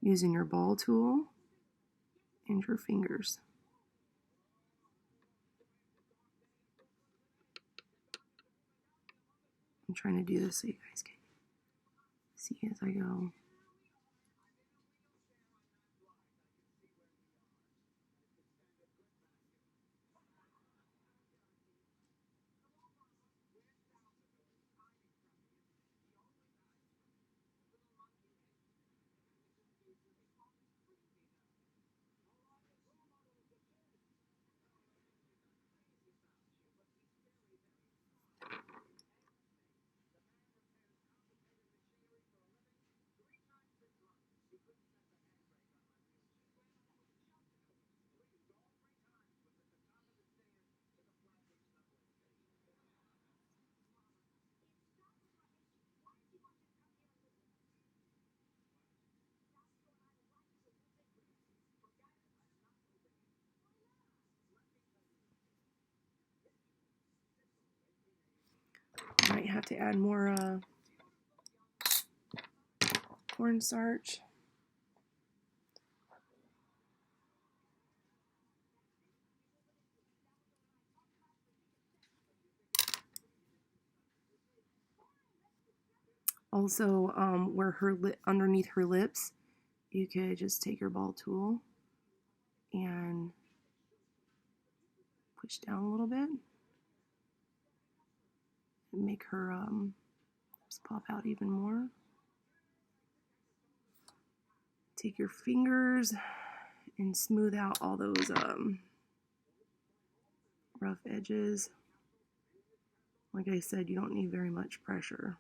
using your ball tool and your fingers. I'm trying to do this so you guys can see as I go. have to add more cornstarch. Also, where her underneath her lips, you could just take your ball tool and push down a little bit and make her lips pop out even more. Take your fingers and smooth out all those rough edges. Like I said, you don't need very much pressure.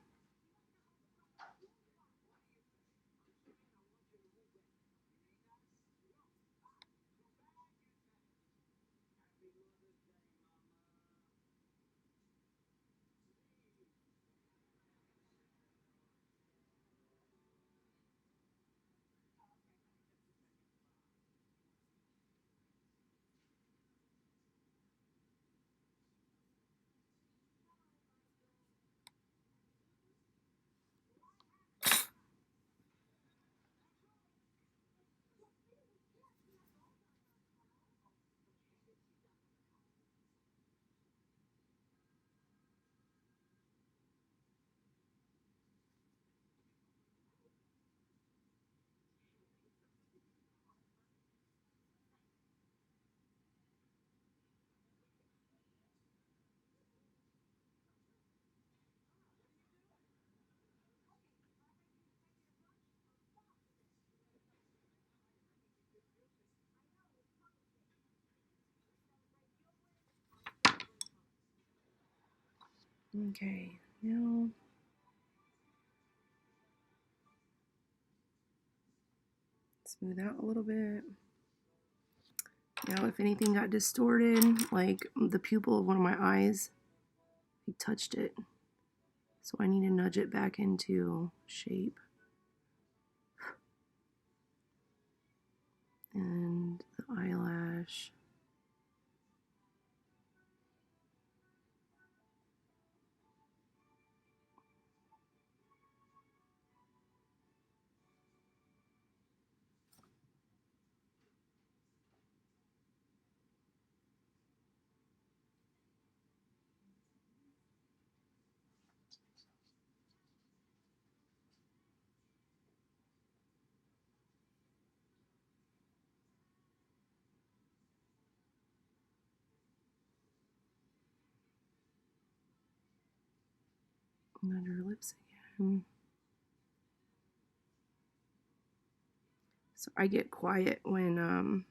Okay, now smooth out a little bit. Now if anything got distorted, like the pupil of one of my eyes, I touched it. So I need to nudge it back into shape. And the eyelash. Nudge her lips again. So I get quiet when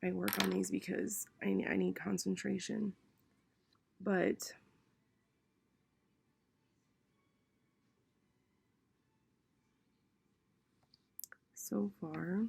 I work on these because I need concentration. But so far,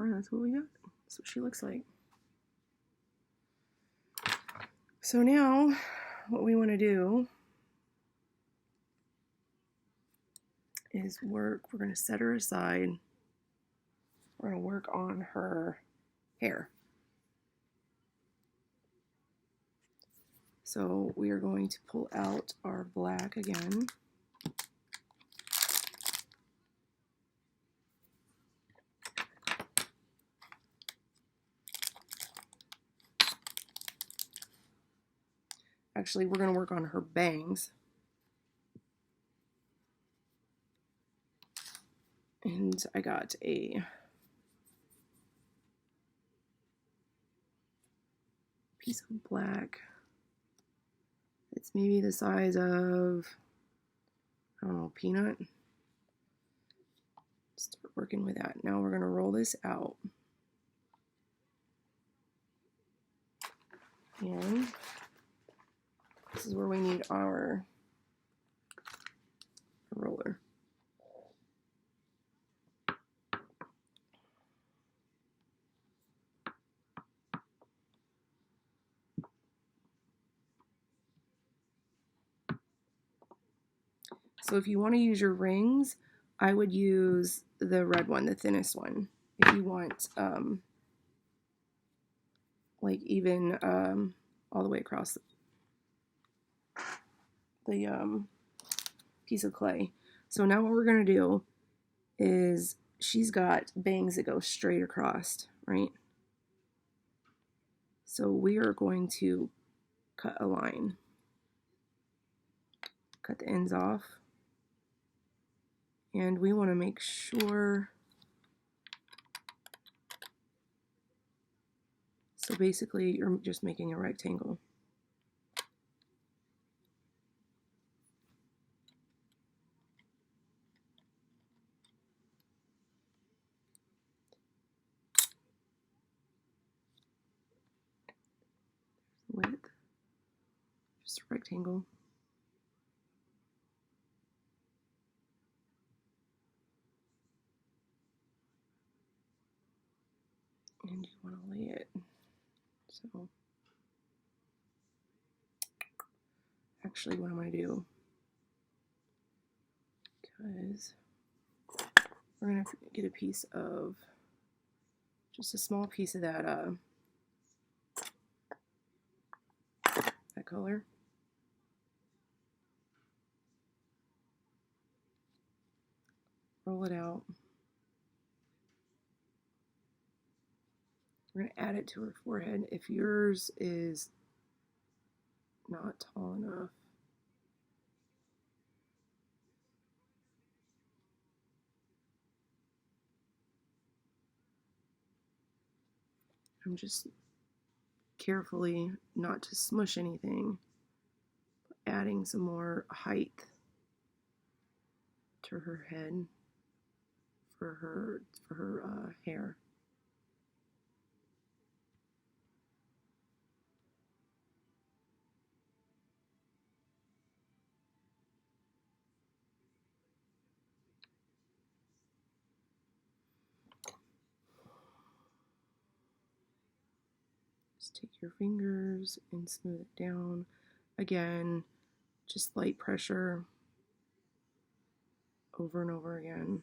that's what we got. That's what she looks like. So now, what we want to do is work. We're going to set her aside. We're going to work on her hair. So we are going to pull out our black again. Actually, we're going to work on her bangs. And I got a piece of black. It's maybe the size of, I don't know, peanut. Start working with that. Now we're going to roll this out. And this is where we need our So if you want to use your rings, I would use the red one, the thinnest one. If you want, like even all the way across the piece of clay. So now what we're going to do is she's got bangs that go straight across, right? So we are going to cut a line. Cut the ends off. And we want to make sure, so basically you're just making a rectangle. Width, just a rectangle. And you want to lay it. So actually what I'm going to do, because we're going to get a piece of, just a small piece of that that color. Roll it out. We're going to add it to her forehead. If yours is not tall enough, I'm just carefully, not to smush anything, adding some more height to her head for her hair. Just take your fingers and smooth it down. Again, just light pressure over and over again.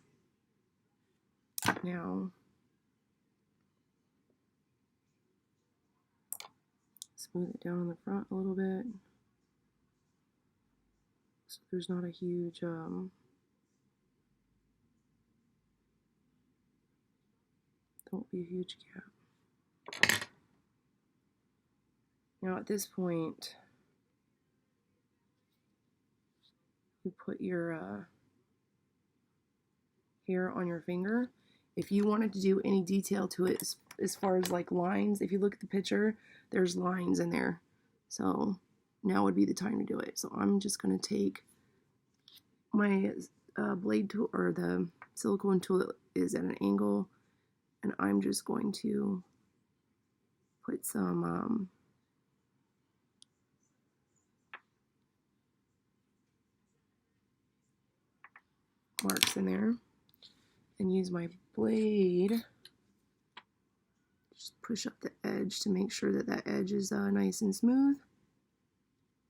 Now, smooth it down in the front a little bit, so there's not a huge won't be a huge gap. Now at this point, you put your hair on your finger. If you wanted to do any detail to it, as far as like lines, if you look at the picture, there's lines in there. So now would be the time to do it. So I'm just going to take my blade tool, or the silicone tool that is at an angle, and I'm just going to put some marks in there, and use my blade, just push up the edge to make sure that that edge is nice and smooth,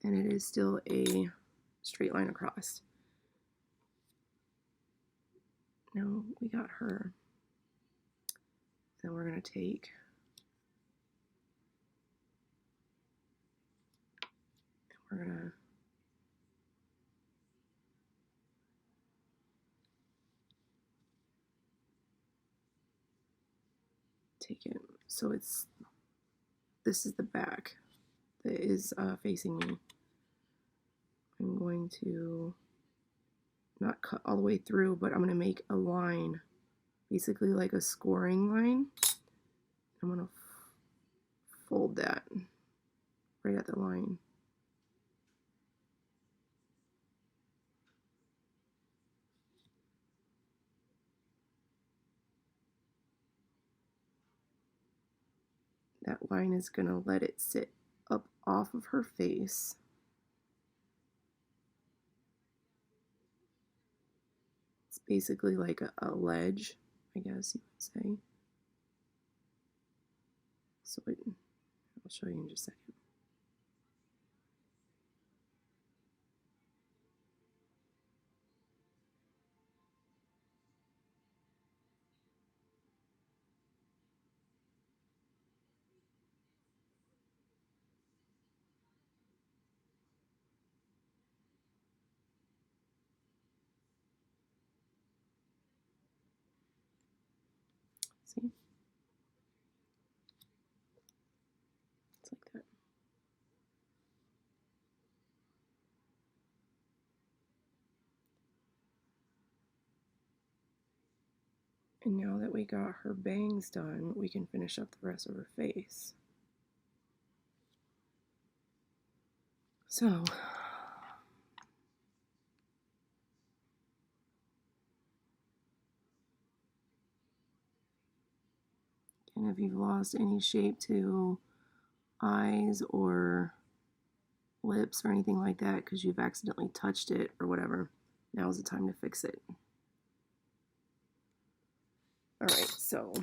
and it is still a straight line across. Now we got her. Then we're going to take it. So this is the back that is facing me. I'm going to not cut all the way through, but I'm going to make a line, basically like a scoring line. I'm going to fold that right at the line. That line is going to let it sit up off of her face. It's basically like a ledge, I guess you would say. So I'll show you in just a second. See? It's like that. And now that we got her bangs done, we can finish up the rest of her face. So, and if you've lost any shape to eyes or lips or anything like that because you've accidentally touched it or whatever, now's the time to fix it. Alright, so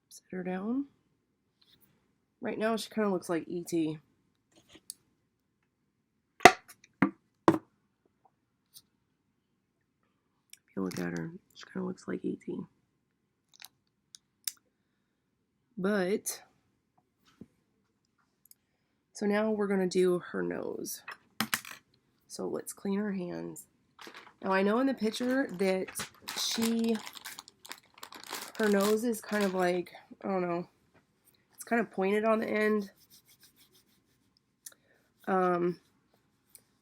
set her down. Right now she kind of looks like E.T. If you look at her, she kind of looks like E.T. But, so now we're going to do her nose. So let's clean her hands. Now I know in the picture that her nose is kind of like, I don't know, it's kind of pointed on the end.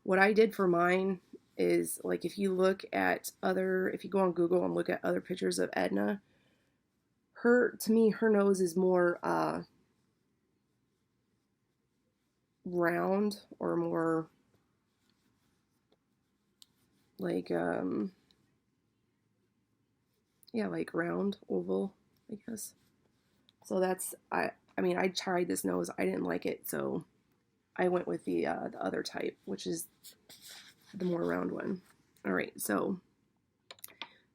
What I did for mine is, like, if you look at if you go on Google and look at other pictures of Edna, to me, her nose is more round, or more like, yeah, like round, oval, I guess. So that's, I mean, I tried this nose, I didn't like it, so I went with the other type, which is the more round one. Alright, so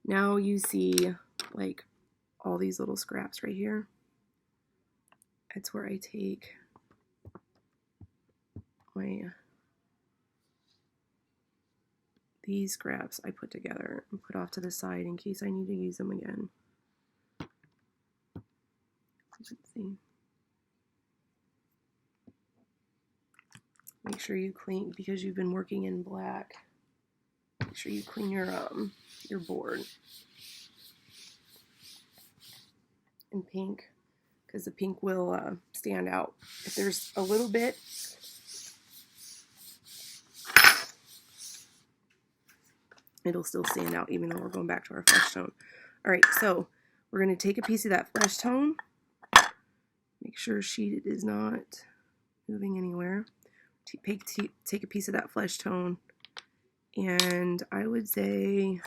now you see, like, all these little scraps right here. That's where I take these scraps I put together and put off to the side in case I need to use them again. Let's see. Make sure you clean, because you've been working in black, make sure you clean your board. And pink, because the pink will stand out. If there's a little bit, it'll still stand out even though we're going back to our flesh tone. Alright, so we're going to take a piece of that flesh tone. Make sure she is not moving anywhere. Take a piece of that flesh tone, and I would say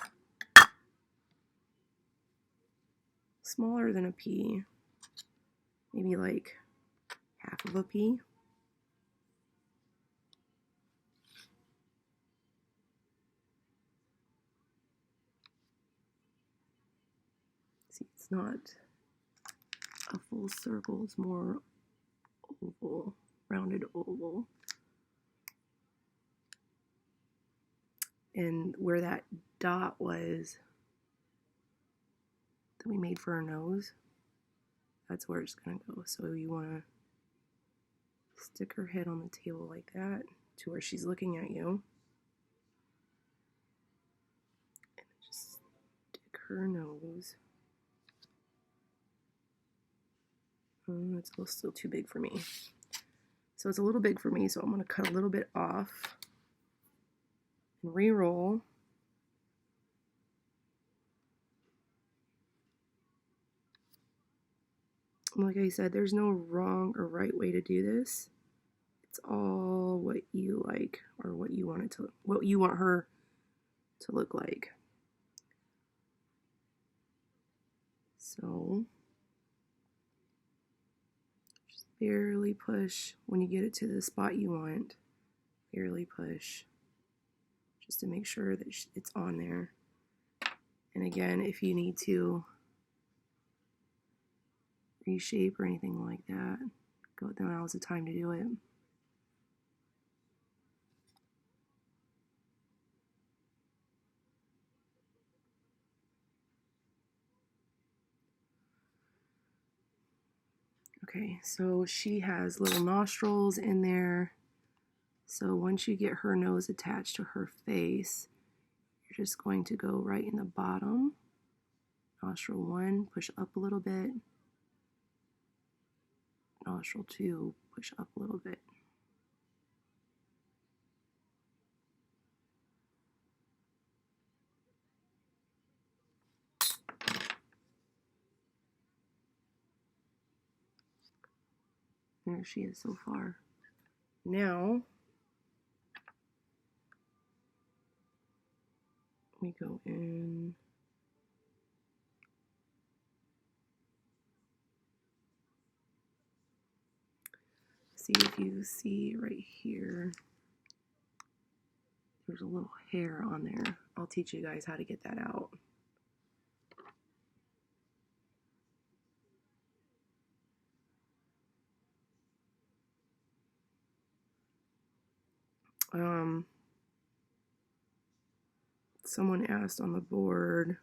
smaller than a pea. Maybe like half of a pea. See, it's not a full circle, it's more oval, rounded oval. And where that dot was that we made for our nose, that's where it's going to go. So you want to stick her head on the table like that to where she's looking at you. And just stick her nose. It's still too big for me. So it's a little big for me, so I'm going to cut a little bit off and re-roll. Like I said, there's no wrong or right way to do this. It's all what you like, or what you want her to look like. So just barely push when you get it to the spot you want. Barely push, just to make sure that it's on there. And again, if you need to reshape or anything like that, now's the time to do it. Okay, so she has little nostrils in there. So once you get her nose attached to her face, you're just going to go right in the bottom Nostril 1, push up a little bit. Nostril 2, push up a little bit. There she is so far. Now, we go in. See if you see right here, there's a little hair on there. I'll teach you guys how to get that out. Someone asked on the board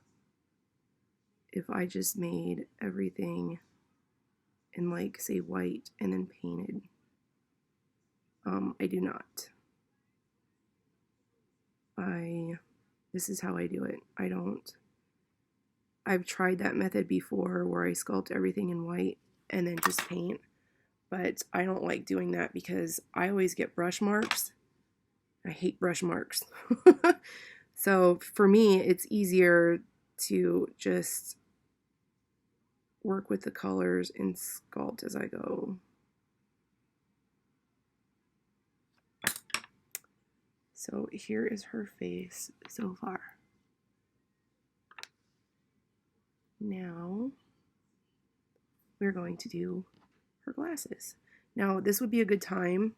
if I just made everything in, like, say white and then painted. I do not. This is how I do it. I've tried that method before where I sculpt everything in white and then just paint, but I don't like doing that because I always get brush marks. I hate brush marks. So for me, it's easier to just work with the colors and sculpt as I go. So here is her face so far. Now we're going to do her glasses. Now this would be a good time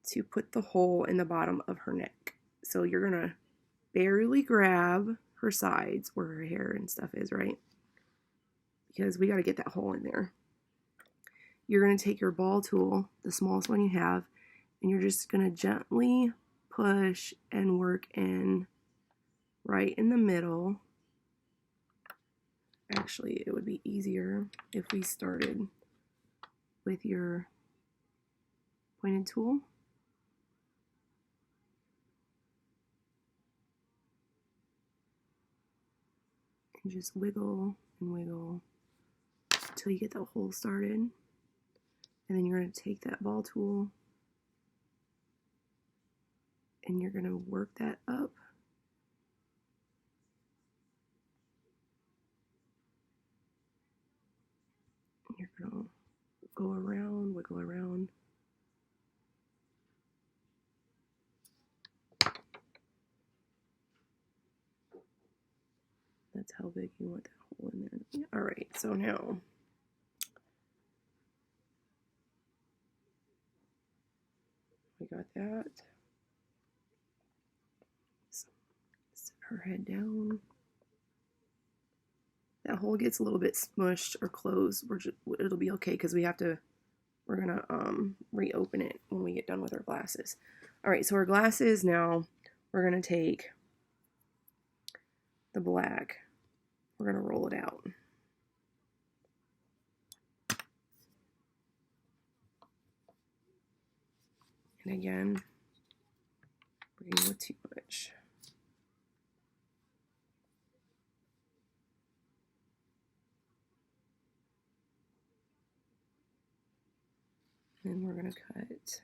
to put the hole in the bottom of her neck. So you're gonna barely grab her sides where her hair and stuff is, right? Because we gotta get that hole in there. You're gonna take your ball tool, the smallest one you have, and you're just gonna gently push and work in right in the middle. Actually, it would be easier if we started with your pointed tool. And just wiggle and wiggle until you get that hole started. And then you're going to take that ball tool and you're going to work that up. And you're going to go around, wiggle around. That's how big you want that hole in there. Yeah, all right, so now we got that. So set her head down. That hole gets a little bit smushed or closed. It'll be okay because we're gonna reopen it when we get done with our glasses. All right, so our glasses now, we're gonna take the black. We're gonna roll it out. And again, working with too much. And we're gonna cut.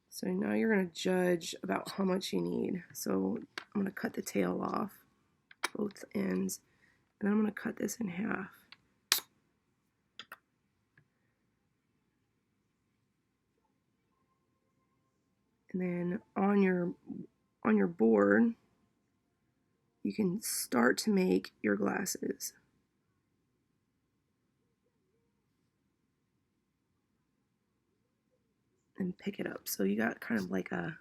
So now you're gonna judge about how much you need. So I'm gonna cut the tail off, both ends, and then I'm gonna cut this in half. And then on your board, you can start to make your glasses. And pick it up. So you got kind of like a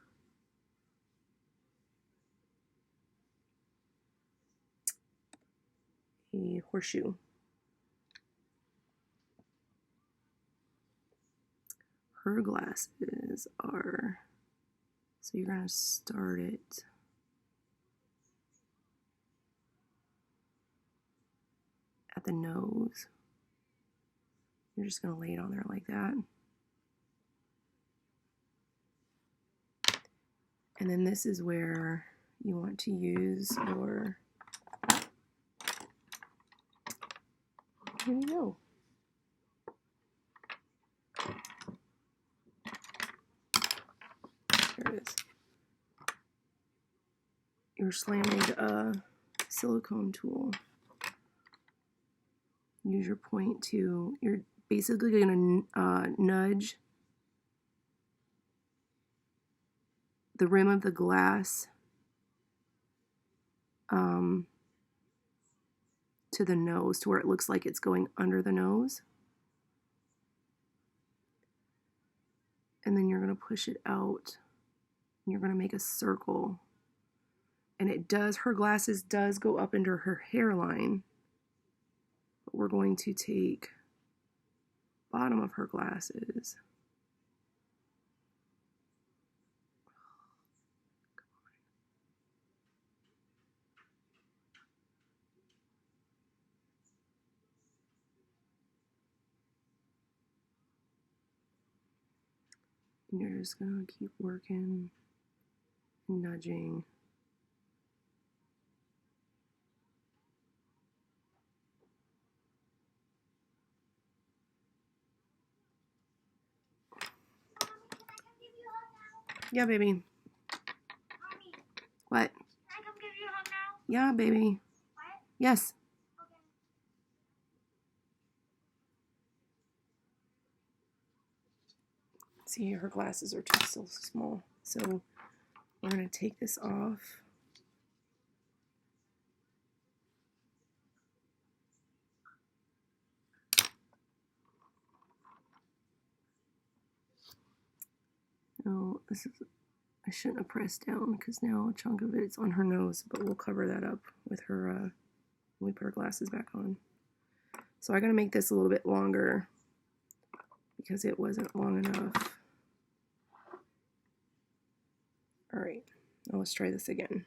horseshoe. Her glasses are, so you're going to start it at the nose. You're just going to lay it on there like that. And then this is where you want to use your, here we go. There it is. Your slammed silicone tool. Use your point to, you're basically going to nudge the rim of the glass to the nose, to where it looks like it's going under the nose. And then you're going to push it out. And you're going to make a circle. And it does, her glasses does go up under her hairline. But we're going to take bottom of her glasses. And you're just going to keep working, nudging. Yeah, baby. Mommy, What? can I come give you a hug now? Yeah, baby. What? Yes. Okay. See, her glasses are too so small. So we're going to take this off. No, this is, I shouldn't have pressed down because now a chunk of it's on her nose, but we'll cover that up with her when we put her glasses back on. So I got to make this a little bit longer because it wasn't long enough. All right, now let's try this again.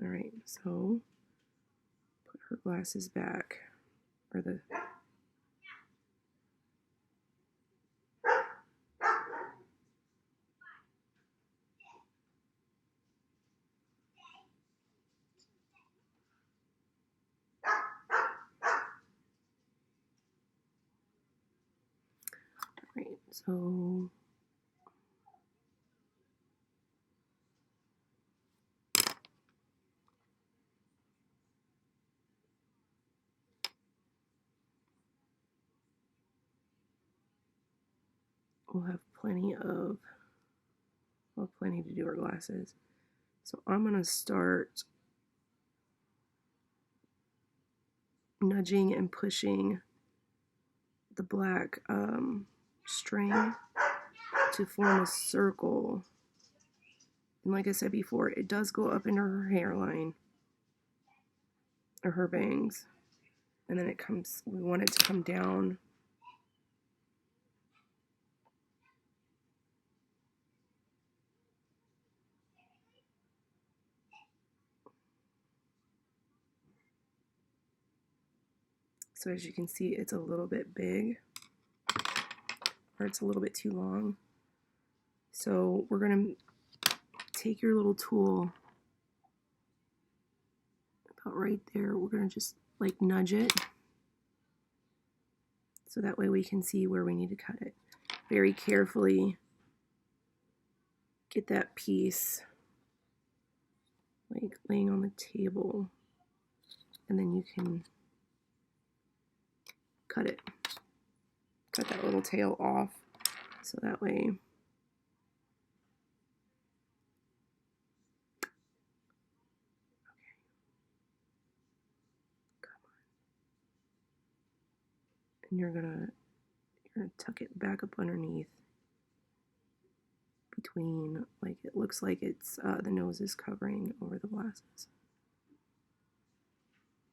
All right, so put her glasses back, or the, all right, so we'll have plenty of, well, plenty to do her glasses. So I'm gonna start nudging and pushing the black string to form a circle. And like I said before, it does go up into her hairline or her bangs. And then it comes, we want it to come down. So as you can see, it's a little bit big, or it's a little bit too long. So we're gonna take your little tool about right there. We're gonna just like nudge it. So that way we can see where we need to cut it. Very carefully get that piece like laying on the table, and then you can cut it. Cut that little tail off, so that way and you're gonna tuck it back up underneath between, like, it looks like it's the nose is covering over the glasses.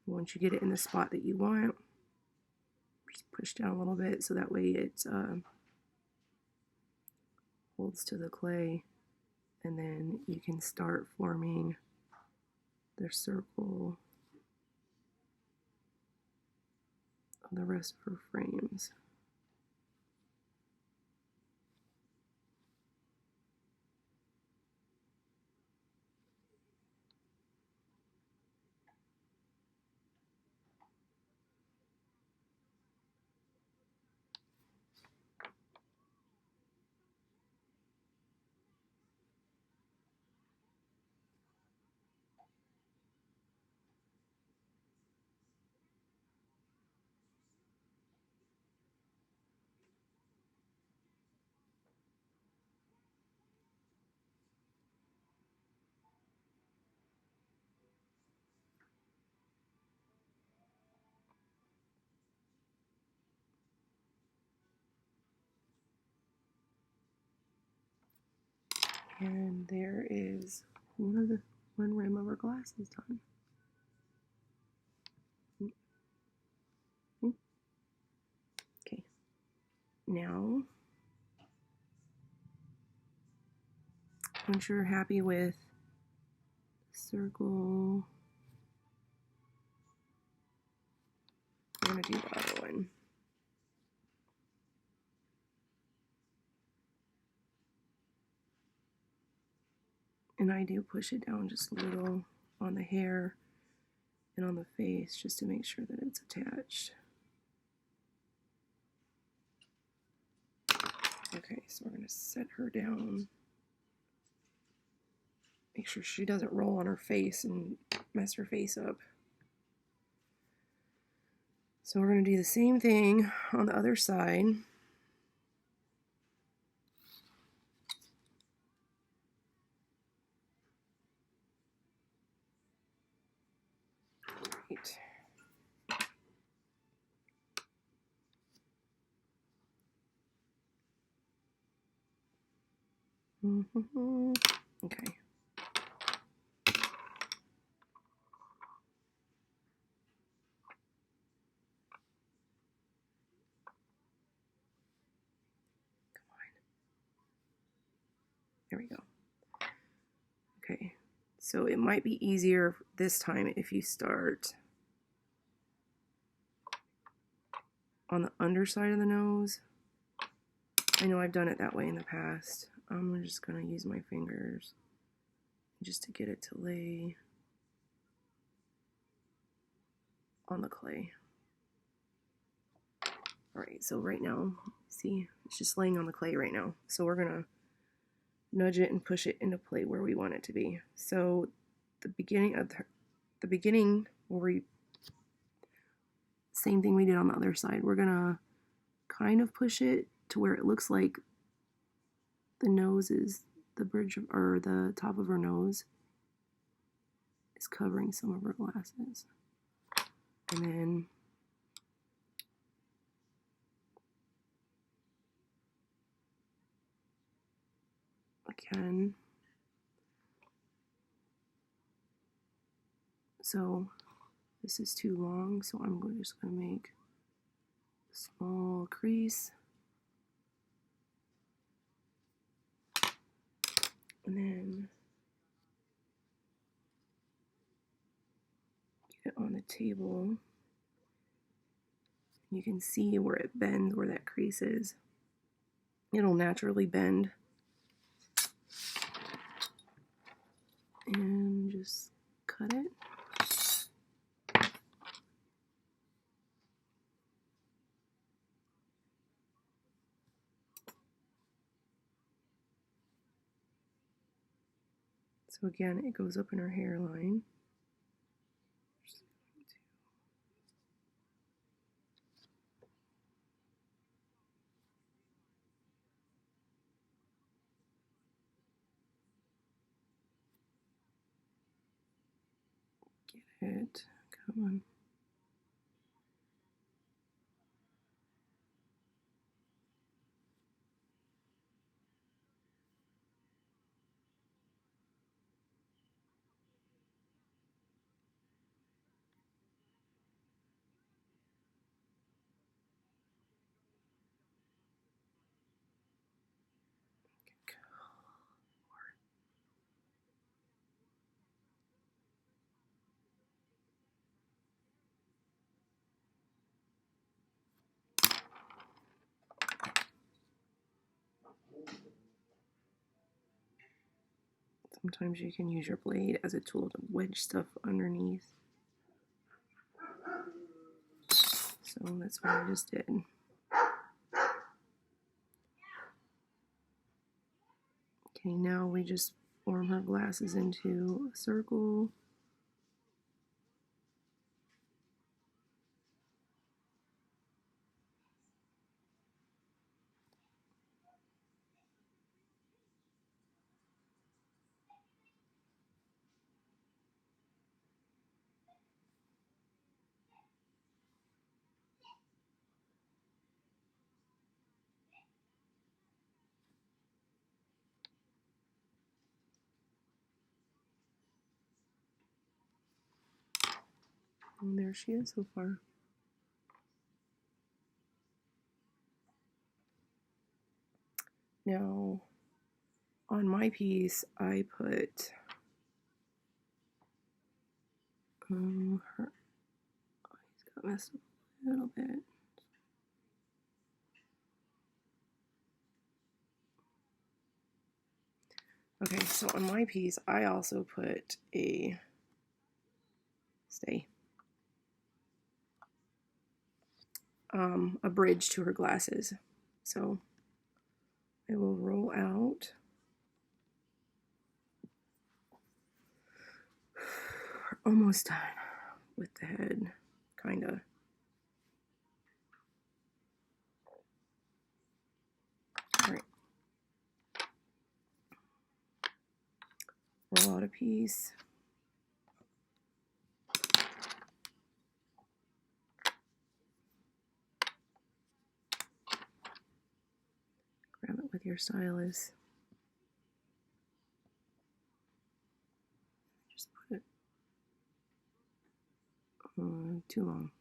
Once you get it in the spot that you want, just push down a little bit so that way it holds to the clay, and then you can start forming their circle. of the rest of her frames. And there is one rim of her glasses done. Okay. Now, once you're happy with the circle, we're going to do the other one. And I do push it down just a little on the hair and on the face just to make sure that it's attached. Okay, so we're going to set her down. Make sure she doesn't roll on her face and mess her face up. So we're going to do the same thing on the other side. Right. Okay. There we go. Okay, so it might be easier this time if you start on the underside of the nose. I know I've done it that way in the past. I'm just going to use my fingers just to get it to lay on the clay. Alright, so right now, see, it's just laying on the clay right now. So we're going to nudge it and push it into play where we want it to be. So the beginning where we, same thing we did on the other side, we're gonna kind of push it to where it looks like the nose is the bridge of, or the top of her nose is covering some of her glasses. And then again, so this is too long, so I'm just going to make a small crease. And then get it on the table. You can see where it bends, where that crease is. It'll naturally bend. And just cut it. So again, it goes up in her hairline. Get it. Come on. Sometimes you can use your blade as a tool to wedge stuff underneath. So that's what I just did. Okay, now we just form her glasses into a circle. And there she is so far. Now, on my piece, I put her eyes got messed up a little bit. Okay, so on my piece, I also put a bridge to her glasses. So I will roll out. We're almost done with the head, kind of. All right. Roll out a piece. Grab it with your stylus. Just put it too long.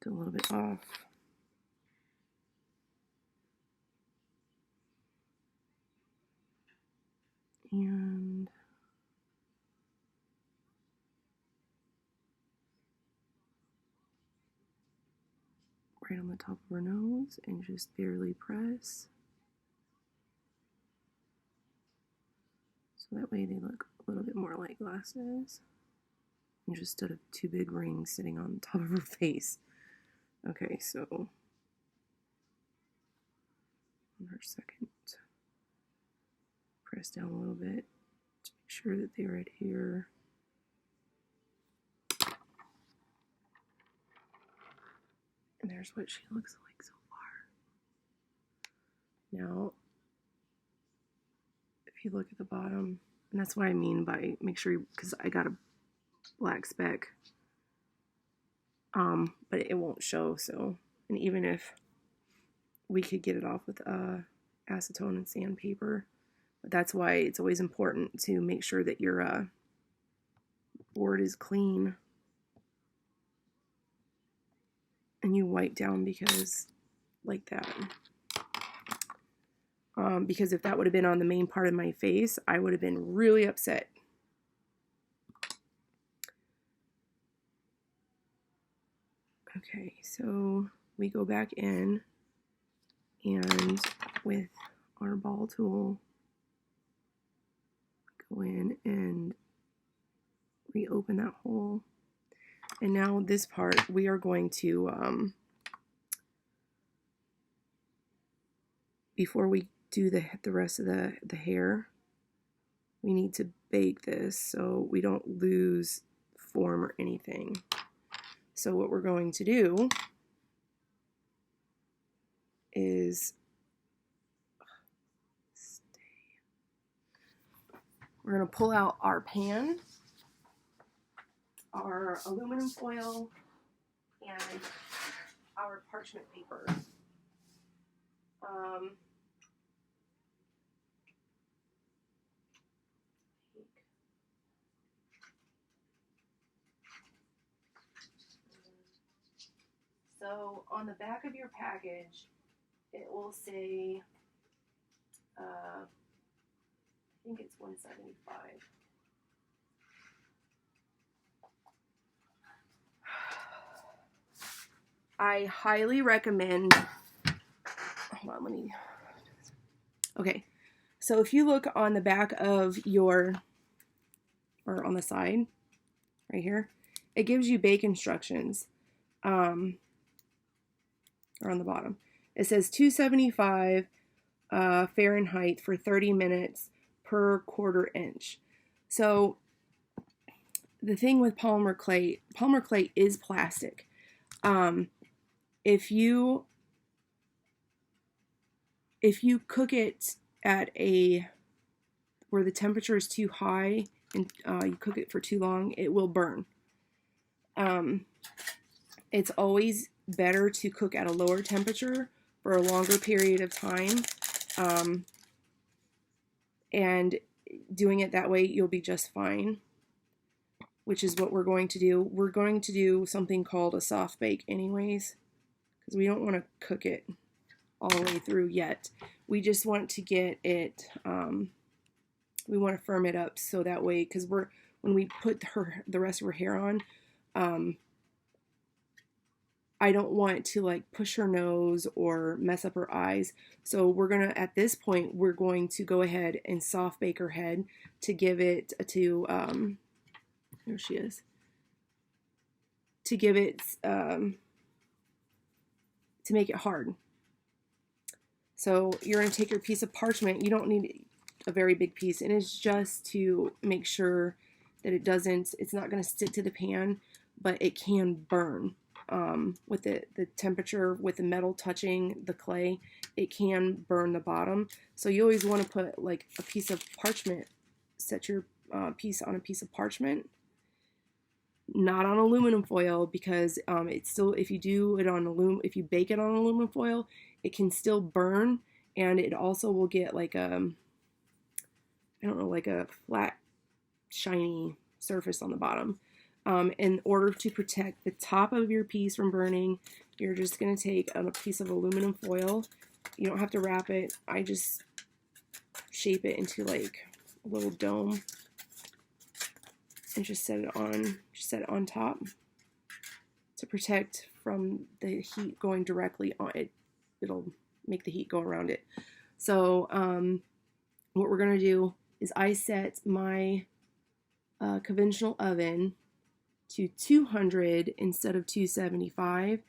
Do a little bit off. And right on the top of her nose, and just barely press. So that way they look a little bit more like glasses. And just instead of two big rings sitting on the top of her face. Okay, so on her second, press down a little bit to make sure that they adhere. And there's what she looks like so far. Now, if you look at the bottom, and that's what I mean by make sure, because I got a black speck, but it won't show. So, and even if we could get it off with acetone and sandpaper, but that's why it's always important to make sure that your board is clean and you wipe down, because like that. Because if that would have been on the main part of my face, I would have been really upset. Okay, so we go back in, and with our ball tool, go in and reopen that hole. And now this part, we are going to, before we do the rest of the hair, we need to bake this so we don't lose form or anything. So what we're going to do is we're going to pull out our pan, our aluminum foil, and our parchment paper. So on the back of your package, it will say, I think it's $175. I highly recommend, hold on, okay. So if you look on the back of or on the side, right here, it gives you bake instructions, or on the bottom. It says 275 Fahrenheit for 30 minutes per 1/4 inch. So the thing with polymer clay is plastic. If you cook it at where the temperature is too high and you cook it for too long, it will burn. It's always better to cook at a lower temperature for a longer period of time. And doing it that way, you'll be just fine, which is what we're going to do. We're going to do something called a soft bake anyways, because we don't want to cook it all the way through yet. We just want to get it, we want to firm it up so that way, because when we put the rest of her hair on, I don't want to like push her nose or mess up her eyes. So at this point, we're going to go ahead and soft bake her head to give it there she is. To give it, to make it hard. So you're going to take your piece of parchment. You don't need a very big piece, and it's just to make sure that it's not going to stick to the pan, but it can burn. With the temperature, with the metal touching the clay, it can burn the bottom. So you always want to put like a piece of parchment, set your piece on a piece of parchment, not on aluminum foil, because it's still, if you bake it on aluminum foil, it can still burn, and it also will get like I don't know, like a flat, shiny surface on the bottom. In order to protect the top of your piece from burning, you're just going to take a piece of aluminum foil. You don't have to wrap it. I just shape it into like a little dome and just set it on top to protect from the heat going directly on it. It'll make the heat go around it. So what we're going to do is I set my conventional oven to 200 instead of 275,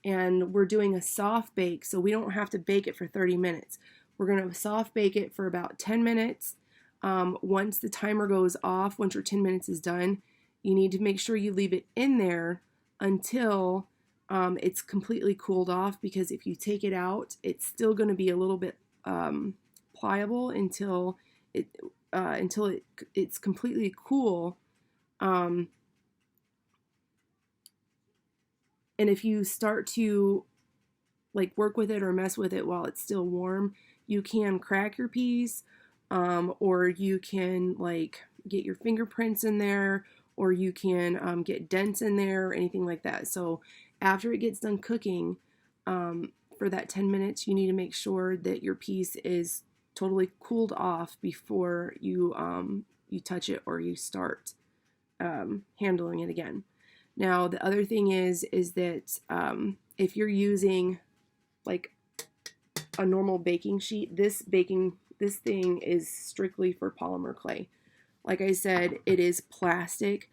and we're doing a soft bake, so we don't have to bake it for 30 minutes. We're going to soft bake it for about 10 minutes. Once the timer goes off, once your 10 minutes is done, you need to make sure you leave it in there until it's completely cooled off, because if you take it out, it's still going to be a little bit pliable until it's completely cool. And if you start to like work with it or mess with it while it's still warm, you can crack your piece, or you can like get your fingerprints in there, or you can get dents in there or anything like that. So after it gets done cooking, for that 10 minutes, you need to make sure that your piece is totally cooled off before you touch it or you start handling it again. Now, the other thing is that if you're using like a normal baking sheet, this thing is strictly for polymer clay. Like I said, it is plastic.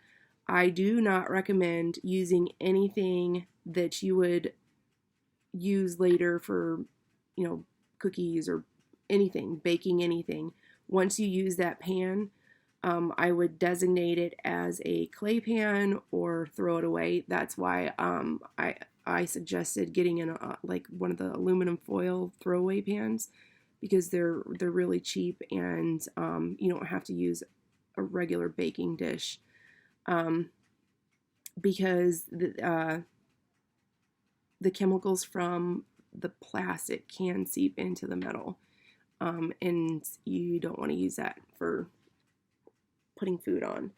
I do not recommend using anything that you would use later for, cookies or anything, baking anything. Once you use that pan, I would designate it as a clay pan or throw it away. That's why I suggested getting in like one of the aluminum foil throwaway pans, because they're really cheap, and you don't have to use a regular baking dish, because the chemicals from the plastic can seep into the metal, and you don't want to use that for putting food on.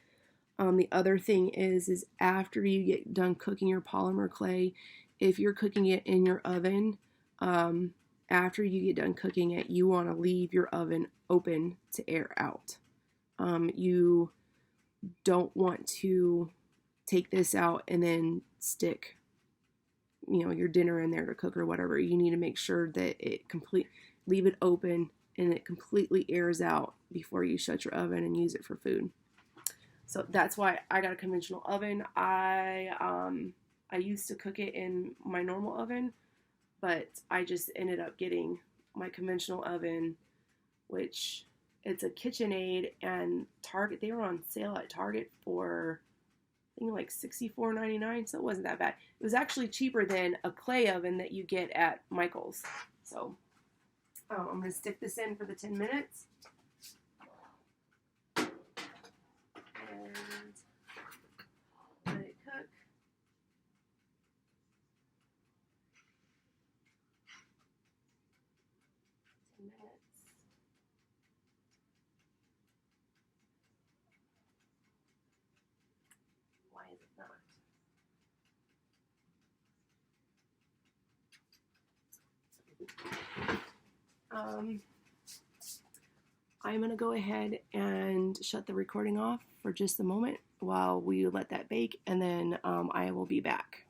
The other thing is after you get done cooking your polymer clay, if you're cooking it in your oven, after you get done cooking it, you want to leave your oven open to air out. You don't want to take this out and then stick your dinner in there to cook or whatever, you need to make sure that leave it open and it completely airs out before you shut your oven and use it for food. So that's why I got a conventional oven. I used to cook it in my normal oven, but I just ended up getting my conventional oven, which it's a KitchenAid, and Target, they were on sale at Target for I think like $64.99, so it wasn't that bad. It was actually cheaper than a clay oven that you get at Michael's. So I'm going to stick this in for the 10 minutes. And let it cook. Why is it not? I'm going to go ahead and shut the recording off for just a moment while we let that bake, and then I will be back.